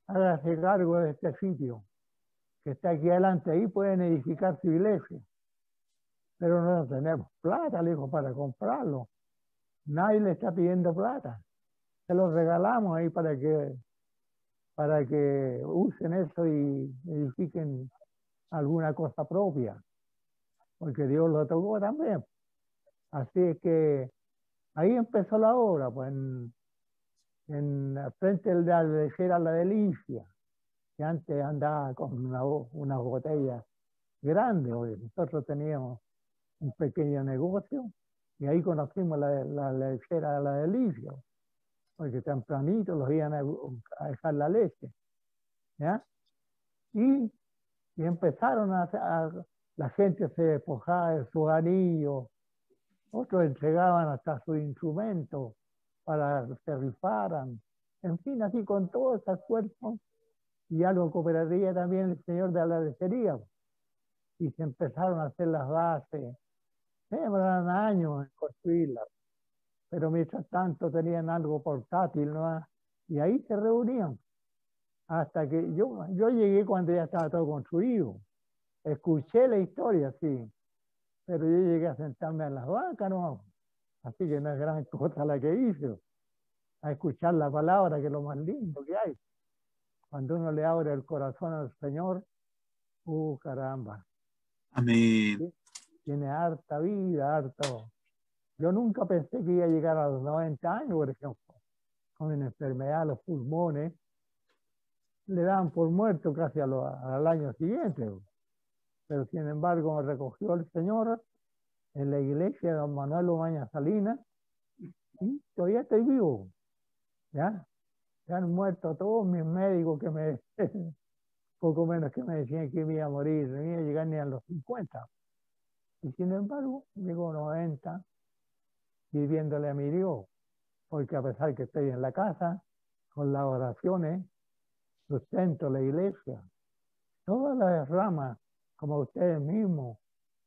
hágase cargo de este sitio que está aquí adelante, ahí pueden edificar su iglesia. Pero no tenemos plata, le dijo, para comprarlo. Nadie le está pidiendo plata. Se los regalamos ahí para que usen eso y edifiquen alguna cosa propia, porque Dios lo tocó también. Así es que ahí empezó la obra, pues frente de la lechera La Delicia, que antes andaba con una botella grande, porque nosotros teníamos un pequeño negocio y ahí conocimos la lechera La Delicia, porque tempranito los iban a dejar la leche, ¿ya? Y empezaron la gente se despojaba de sus anillos, otros entregaban hasta sus instrumentos para que se rifaran, en fin, así con todo ese esfuerzo, y algo cooperaría también el señor de la lechería, y se empezaron a hacer las bases, demoraron años en construirlas, pero mientras tanto tenían algo portátil, ¿no? Y ahí se reunían, hasta que yo llegué cuando ya estaba todo construido. Escuché la historia, sí, pero yo llegué a sentarme en las bancas, ¿no? Así que no es gran cosa la que hice, a escuchar la palabra, que es lo más lindo que hay. Cuando uno le abre el corazón al Señor, Caramba. Amén. Tiene harta vida, harto. Yo nunca pensé que iba a llegar a los 90 años, por ejemplo, con una enfermedad de los pulmones. Le dan por muerto casi al año siguiente. Pero sin embargo me recogió el Señor en la iglesia de don Manuel Umaña Salinas y todavía estoy vivo. ¿Ya? Se han muerto todos mis médicos que me, poco menos que me decían que me iba a morir, no iba a llegar ni a los 50. Y sin embargo, llego a 90 viviéndole a mi Dios, porque a pesar que estoy en la casa, con las oraciones, sustento la iglesia, todas las ramas, como ustedes mismos,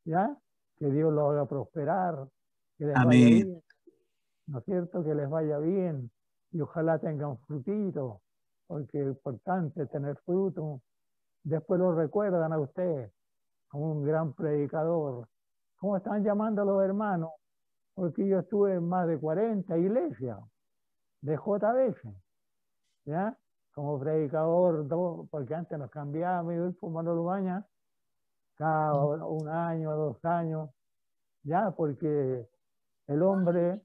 ¿ya? Que Dios los haga prosperar, que les vaya Amén. bien, ¿no es cierto? Que les vaya bien y ojalá tengan frutitos, porque es importante tener fruto. Después lo recuerdan a ustedes como un gran predicador. ¿Cómo están llamando a los hermanos? Porque yo estuve en más de 40 iglesias de JBS, ¿ya? Como predicador, porque antes nos cambiábamos, yo por Manuel Umaña, cada un año, 2 años, ya, porque el hombre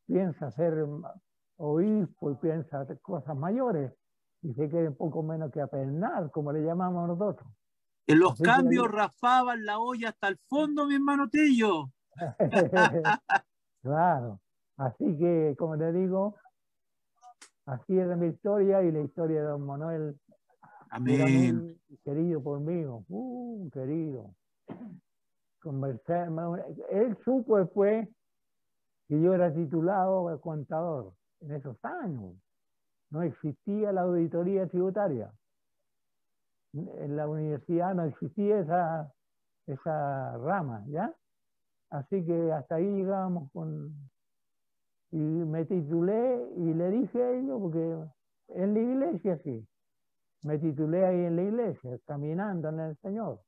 piensa ser obispo y piensa hacer cosas mayores y se quiere un poco menos que apenar, como le llamamos nosotros. En los Así cambios rafaban la olla hasta el fondo, mi hermano Tello. Claro. Así que, como le digo, así es mi historia y la historia de don Manuel. Era Amén. muy querido por mí, querido. Conversé, él supo después que yo era titulado de contador en esos años. No existía la auditoría tributaria. En la universidad no existía esa rama, ¿ya? Así que hasta ahí llegamos y me titulé y le dije a ellos, porque en la iglesia sí, me titulé ahí en la iglesia, caminando en el Señor.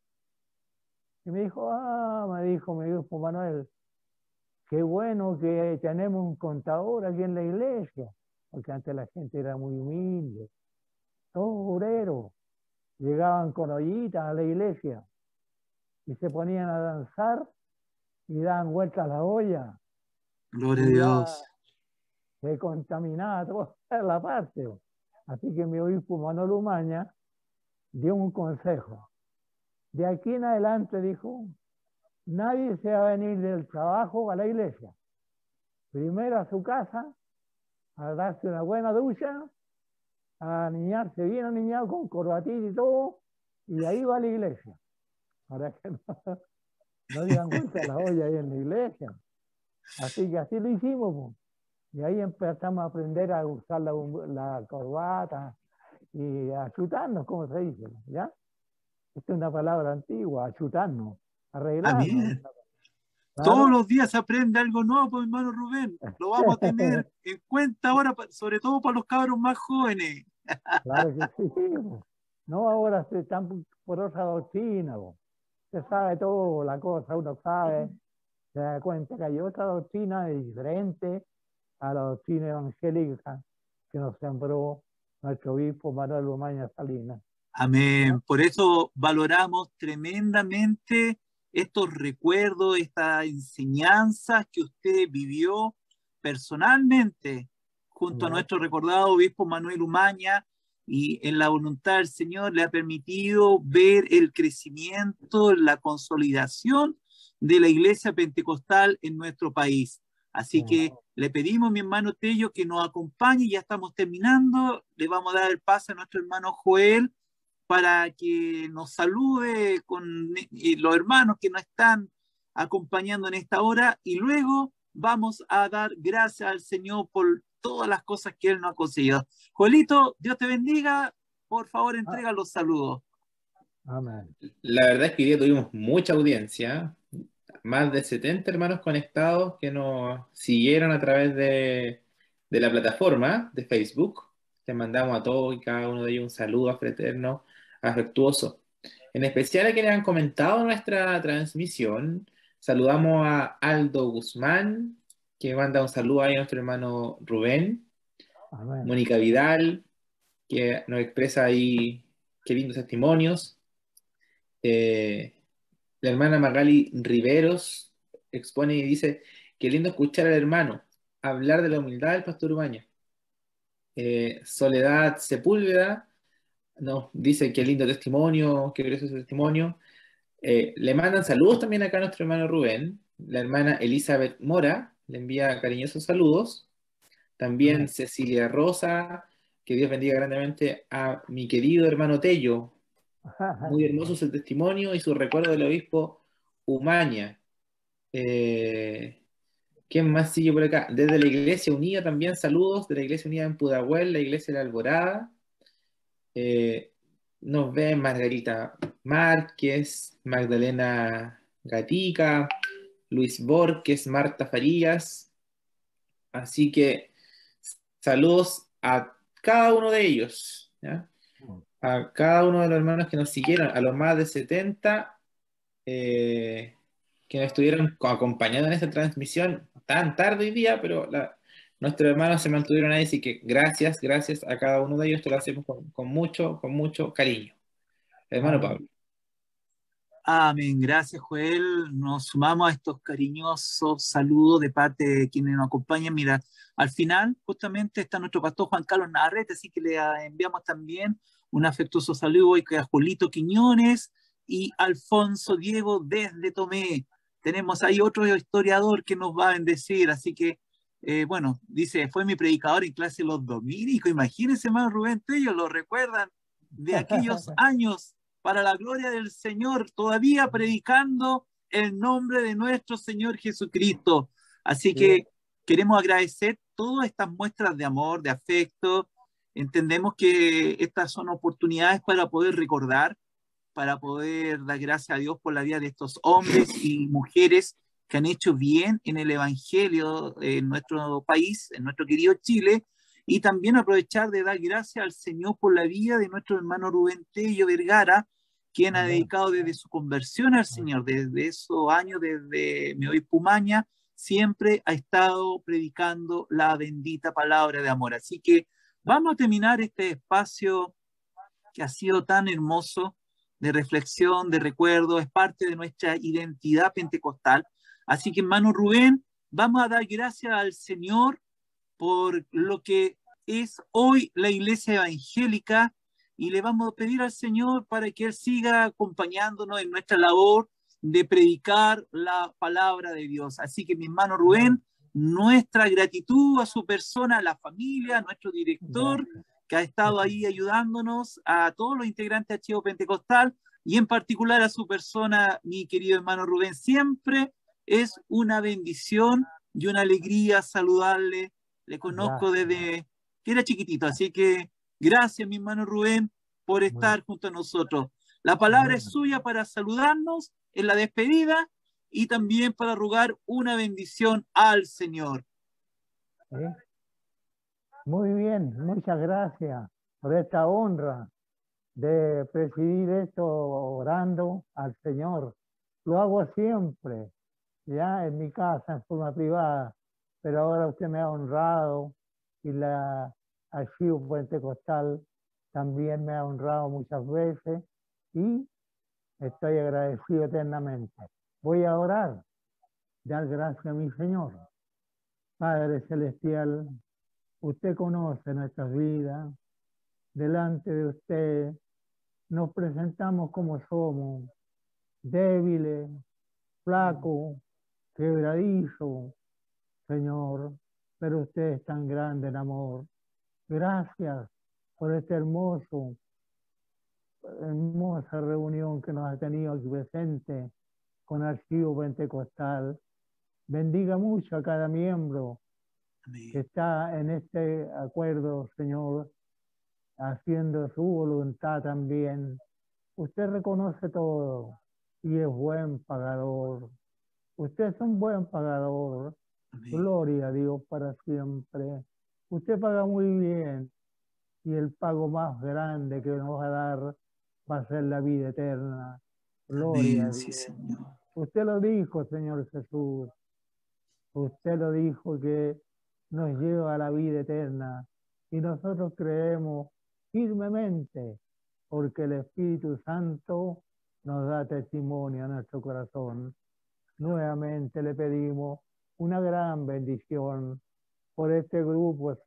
Y me dijo, me dijo Manuel, qué bueno que tenemos un contador aquí en la iglesia, porque antes la gente era muy humilde, todos obreros, llegaban con ollitas a la iglesia y se ponían a danzar y daban vueltas a la olla. Gloria a Y ya Dios. se contaminaba toda la parte. Así que mi obispo Manuel Umaña dio un consejo. De aquí en adelante dijo, nadie se va a venir del trabajo a la iglesia. Primero a su casa, a darse una buena ducha, a aniñarse bien aniñado con corbatita y todo, y ahí va a la iglesia. Para que no digan vuelta a la olla ahí en la iglesia. Así que así lo hicimos, pues. Y ahí empezamos a aprender a usar la corbata y a chutarnos, como se dice, ¿ya? Esta es una palabra antigua, a chutarnos, arreglarnos. Amén. Claro. Todos los días se aprende algo nuevo, pues, hermano Rubén. Lo vamos a tener en cuenta ahora, sobre todo para los cabros más jóvenes. Claro que sí. No, ahora se están por otra doctrina. Se sabe todo, la cosa, uno sabe, se da cuenta que hay otra doctrina diferente a la doctrina evangélica que nos sembró nuestro obispo Manuel Umaña Salinas. Amén. Por eso valoramos tremendamente estos recuerdos, estas enseñanzas que usted vivió personalmente junto a nuestro recordado obispo Manuel Umaña, y en la voluntad del Señor le ha permitido ver el crecimiento, la consolidación de la iglesia pentecostal en nuestro país. Así que le pedimos, mi hermano Tello, que nos acompañe. Ya estamos terminando. Le vamos a dar el pase a nuestro hermano Joel para que nos salude con los hermanos que nos están acompañando en esta hora, y luego vamos a dar gracias al Señor por todas las cosas que Él nos ha conseguido. Joelito, Dios te bendiga. Por favor, entrega los saludos. Amén. La verdad es que hoy día tuvimos mucha audiencia, más de 70 hermanos conectados que nos siguieron a través de la plataforma de Facebook. Les mandamos a todos y cada uno de ellos un saludo fraterno, afectuoso. En especial a quienes han comentado nuestra transmisión. Saludamos a Aldo Guzmán, que manda un saludo ahí a nuestro hermano Rubén. Amén. Mónica Vidal, que nos expresa ahí qué lindos testimonios. Eh, la hermana Magali Riveros expone y dice, qué lindo escuchar al hermano hablar de la humildad del pastor Umaña. Soledad Sepúlveda nos dice qué lindo testimonio, qué precioso testimonio. Le mandan saludos también acá a nuestro hermano Rubén. La hermana Elizabeth Mora le envía cariñosos saludos. También Cecilia Rosa, que Dios bendiga grandemente a mi querido hermano Tello. Muy hermoso su testimonio y su recuerdo del obispo Umaña. ¿Quién más sigue por acá? Desde la Iglesia Unida también saludos, de la Iglesia Unida en Pudahuel, la Iglesia de la Alborada. Eh, Nos ven Margarita Márquez, Magdalena Gatica, Luis Borges, Marta Farías. Así que saludos a cada uno de ellos, ¿ya? A cada uno de los hermanos que nos siguieron, a los más de 70 que nos estuvieron acompañando en esta transmisión tan tarde hoy día, pero nuestros hermanos se mantuvieron ahí, así que gracias, gracias a cada uno de ellos, esto lo hacemos con mucho cariño. Hermano Pablo. Amén. Gracias, Joel. Nos sumamos a estos cariñosos saludos de parte de quienes nos acompañan. Mira, al final justamente está nuestro pastor Juan Carlos Navarrete, así que le enviamos también un afectuoso saludo y a Julito Quiñones y Alfonso Diego desde Tomé. Tenemos ahí otro historiador que nos va a bendecir, así que, bueno, dice, fue mi predicador en clase los dominicos. Imagínense, hermano Rubén Tello, lo recuerdan de aquellos años para la gloria del Señor, todavía predicando el nombre de nuestro Señor Jesucristo. Así que queremos agradecer todas estas muestras de amor, de afecto. Entendemos que estas son oportunidades para poder recordar, para poder dar gracias a Dios por la vida de estos hombres y mujeres que han hecho bien en el Evangelio en nuestro país, en nuestro querido Chile, y también aprovechar de dar gracias al Señor por la vida de nuestro hermano Rubén Tello Vergara, quien ha dedicado desde su conversión al Señor, desde esos años, desde mi obispo Umaña, siempre ha estado predicando la bendita palabra de amor. Así que vamos a terminar este espacio que ha sido tan hermoso de reflexión, de recuerdo, es parte de nuestra identidad pentecostal. Así que, hermano Rubén, vamos a dar gracias al Señor por lo que es hoy la iglesia evangélica y le vamos a pedir al Señor para que Él siga acompañándonos en nuestra labor de predicar la palabra de Dios. Así que mi hermano Rubén, nuestra gratitud a su persona, a la familia, a nuestro director, que ha estado ahí ayudándonos, a todos los integrantes de Archivo Pentecostal y en particular a su persona, mi querido hermano Rubén. Siempre es una bendición y una alegría saludarle. Le conozco desde que era chiquitito, así que gracias, mi hermano Rubén, por estar junto a nosotros. La palabra es suya para saludarnos en la despedida y también para rogar una bendición al Señor. Muy bien, muchas gracias por esta honra de presidir esto orando al Señor. Lo hago siempre, ya en mi casa, en forma privada, pero ahora usted me ha honrado y la Archivo Pentecostal también me ha honrado muchas veces y estoy agradecido eternamente. Voy a orar, dar gracias a mi Señor. Padre Celestial, usted conoce nuestras vidas, delante de usted nos presentamos como somos, débiles, flacos, quebradizos, Señor, pero usted es tan grande en amor. Gracias por esta hermosa reunión que nos ha tenido aquí presente con Archivo Pentecostal. Bendiga mucho a cada miembro que está en este acuerdo, Señor, haciendo su voluntad también. Usted reconoce todo y es buen pagador. Usted es un buen pagador. Amén. Gloria a Dios para siempre. Usted paga muy bien y el pago más grande que nos va a dar va a ser la vida eterna. Gloria a Dios. Sí, Señor. Usted lo dijo, Señor Jesús. Usted lo dijo que nos lleva a la vida eterna y nosotros creemos firmemente porque el Espíritu Santo nos da testimonio a nuestro corazón. Nuevamente le pedimos una gran bendición por este grupo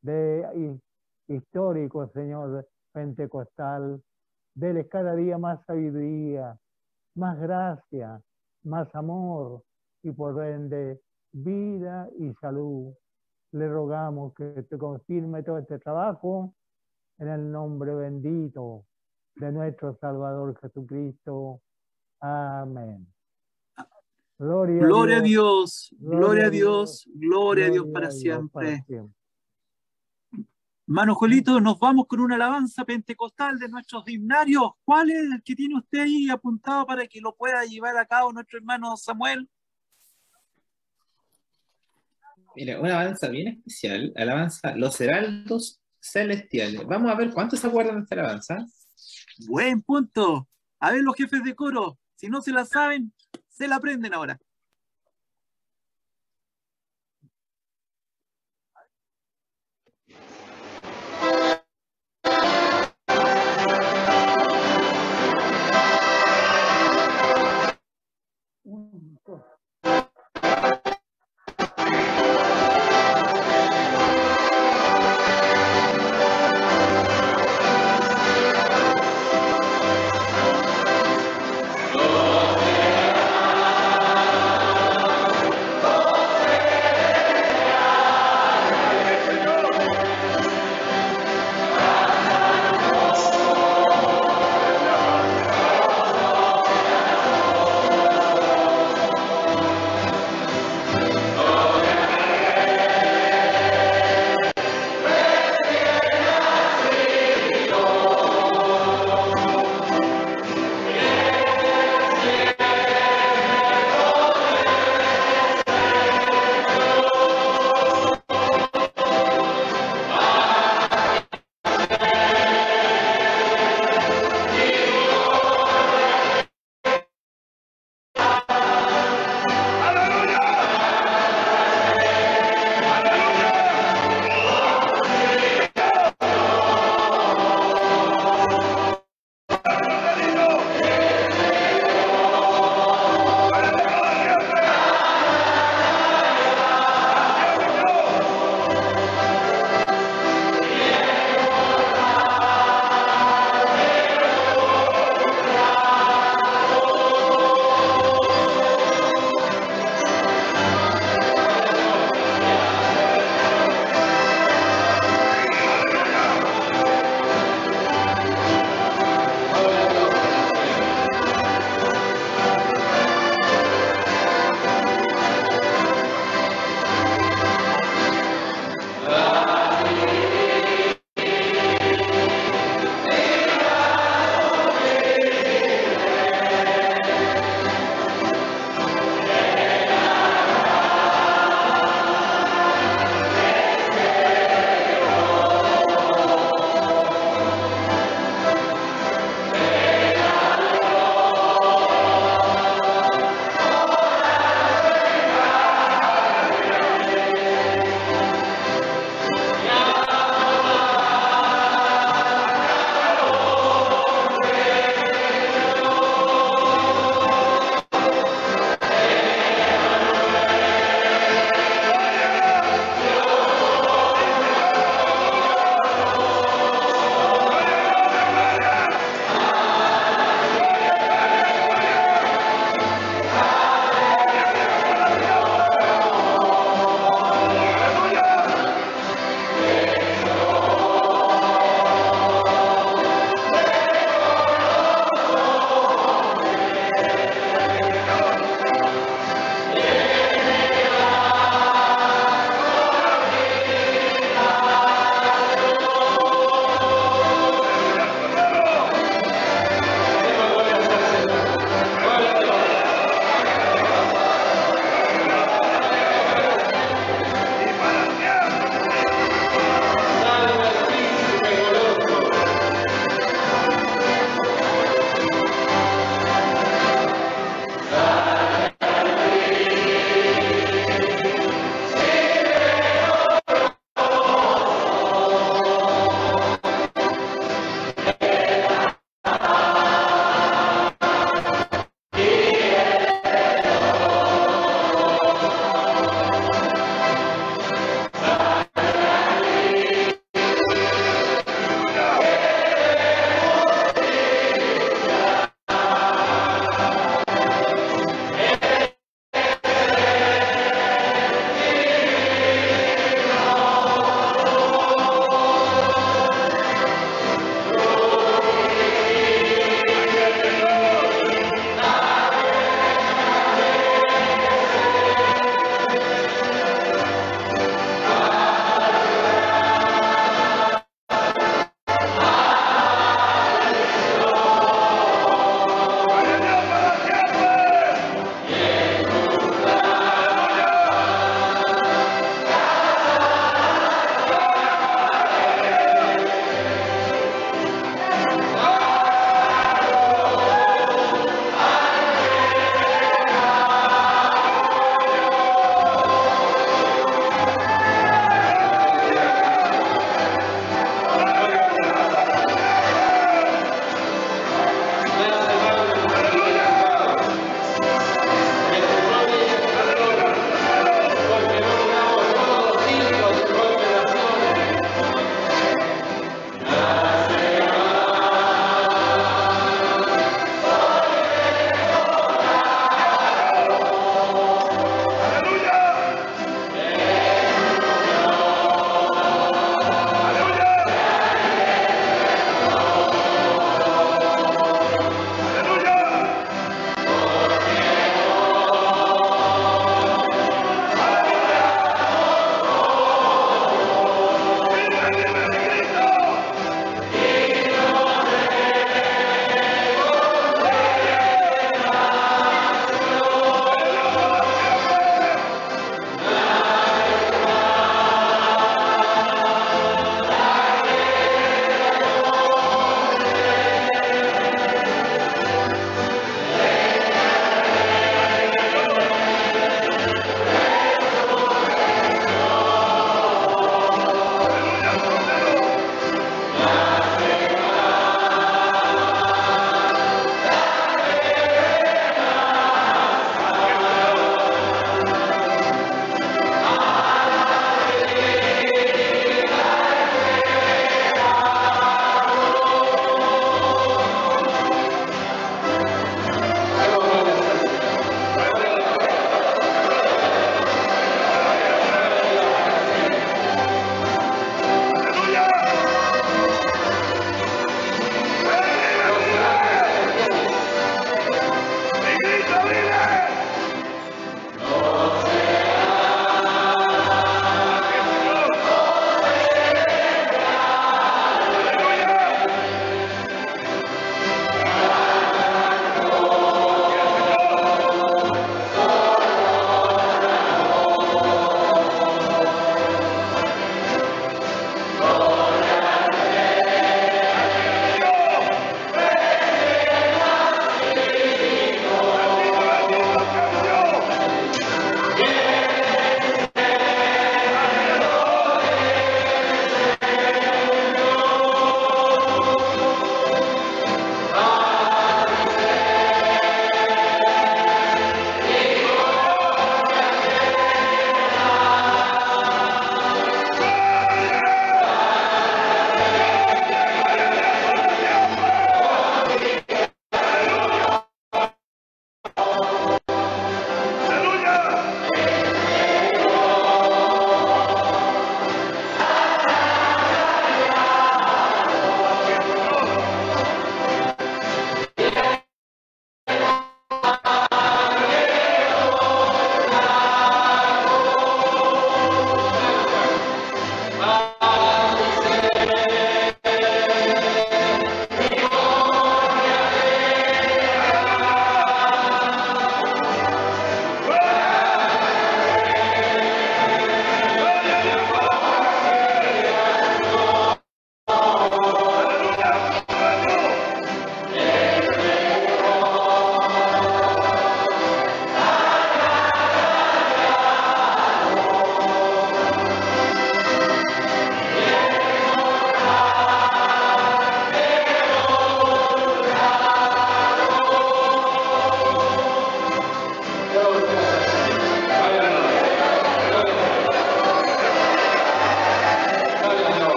de histórico, Señor, pentecostal. Deles cada día más sabiduría, más gracia, más amor y por ende vida y salud. Le rogamos que te confirme todo este trabajo en el nombre bendito de nuestro Salvador Jesucristo. Amén. Gloria a Dios, gloria a Dios, gloria a Dios para para siempre. siempre. Hermano Jolito, nos vamos con una alabanza pentecostal de nuestros himnarios. ¿Cuál es el que tiene usted ahí apuntado para que lo pueda llevar a cabo nuestro hermano Samuel? Mira, una alabanza bien especial, alabanza Los Heraldos Celestiales. Vamos a ver cuántos se acuerdan de esta alabanza. Buen punto. A ver los jefes de coro, si no se la saben, se la aprenden ahora.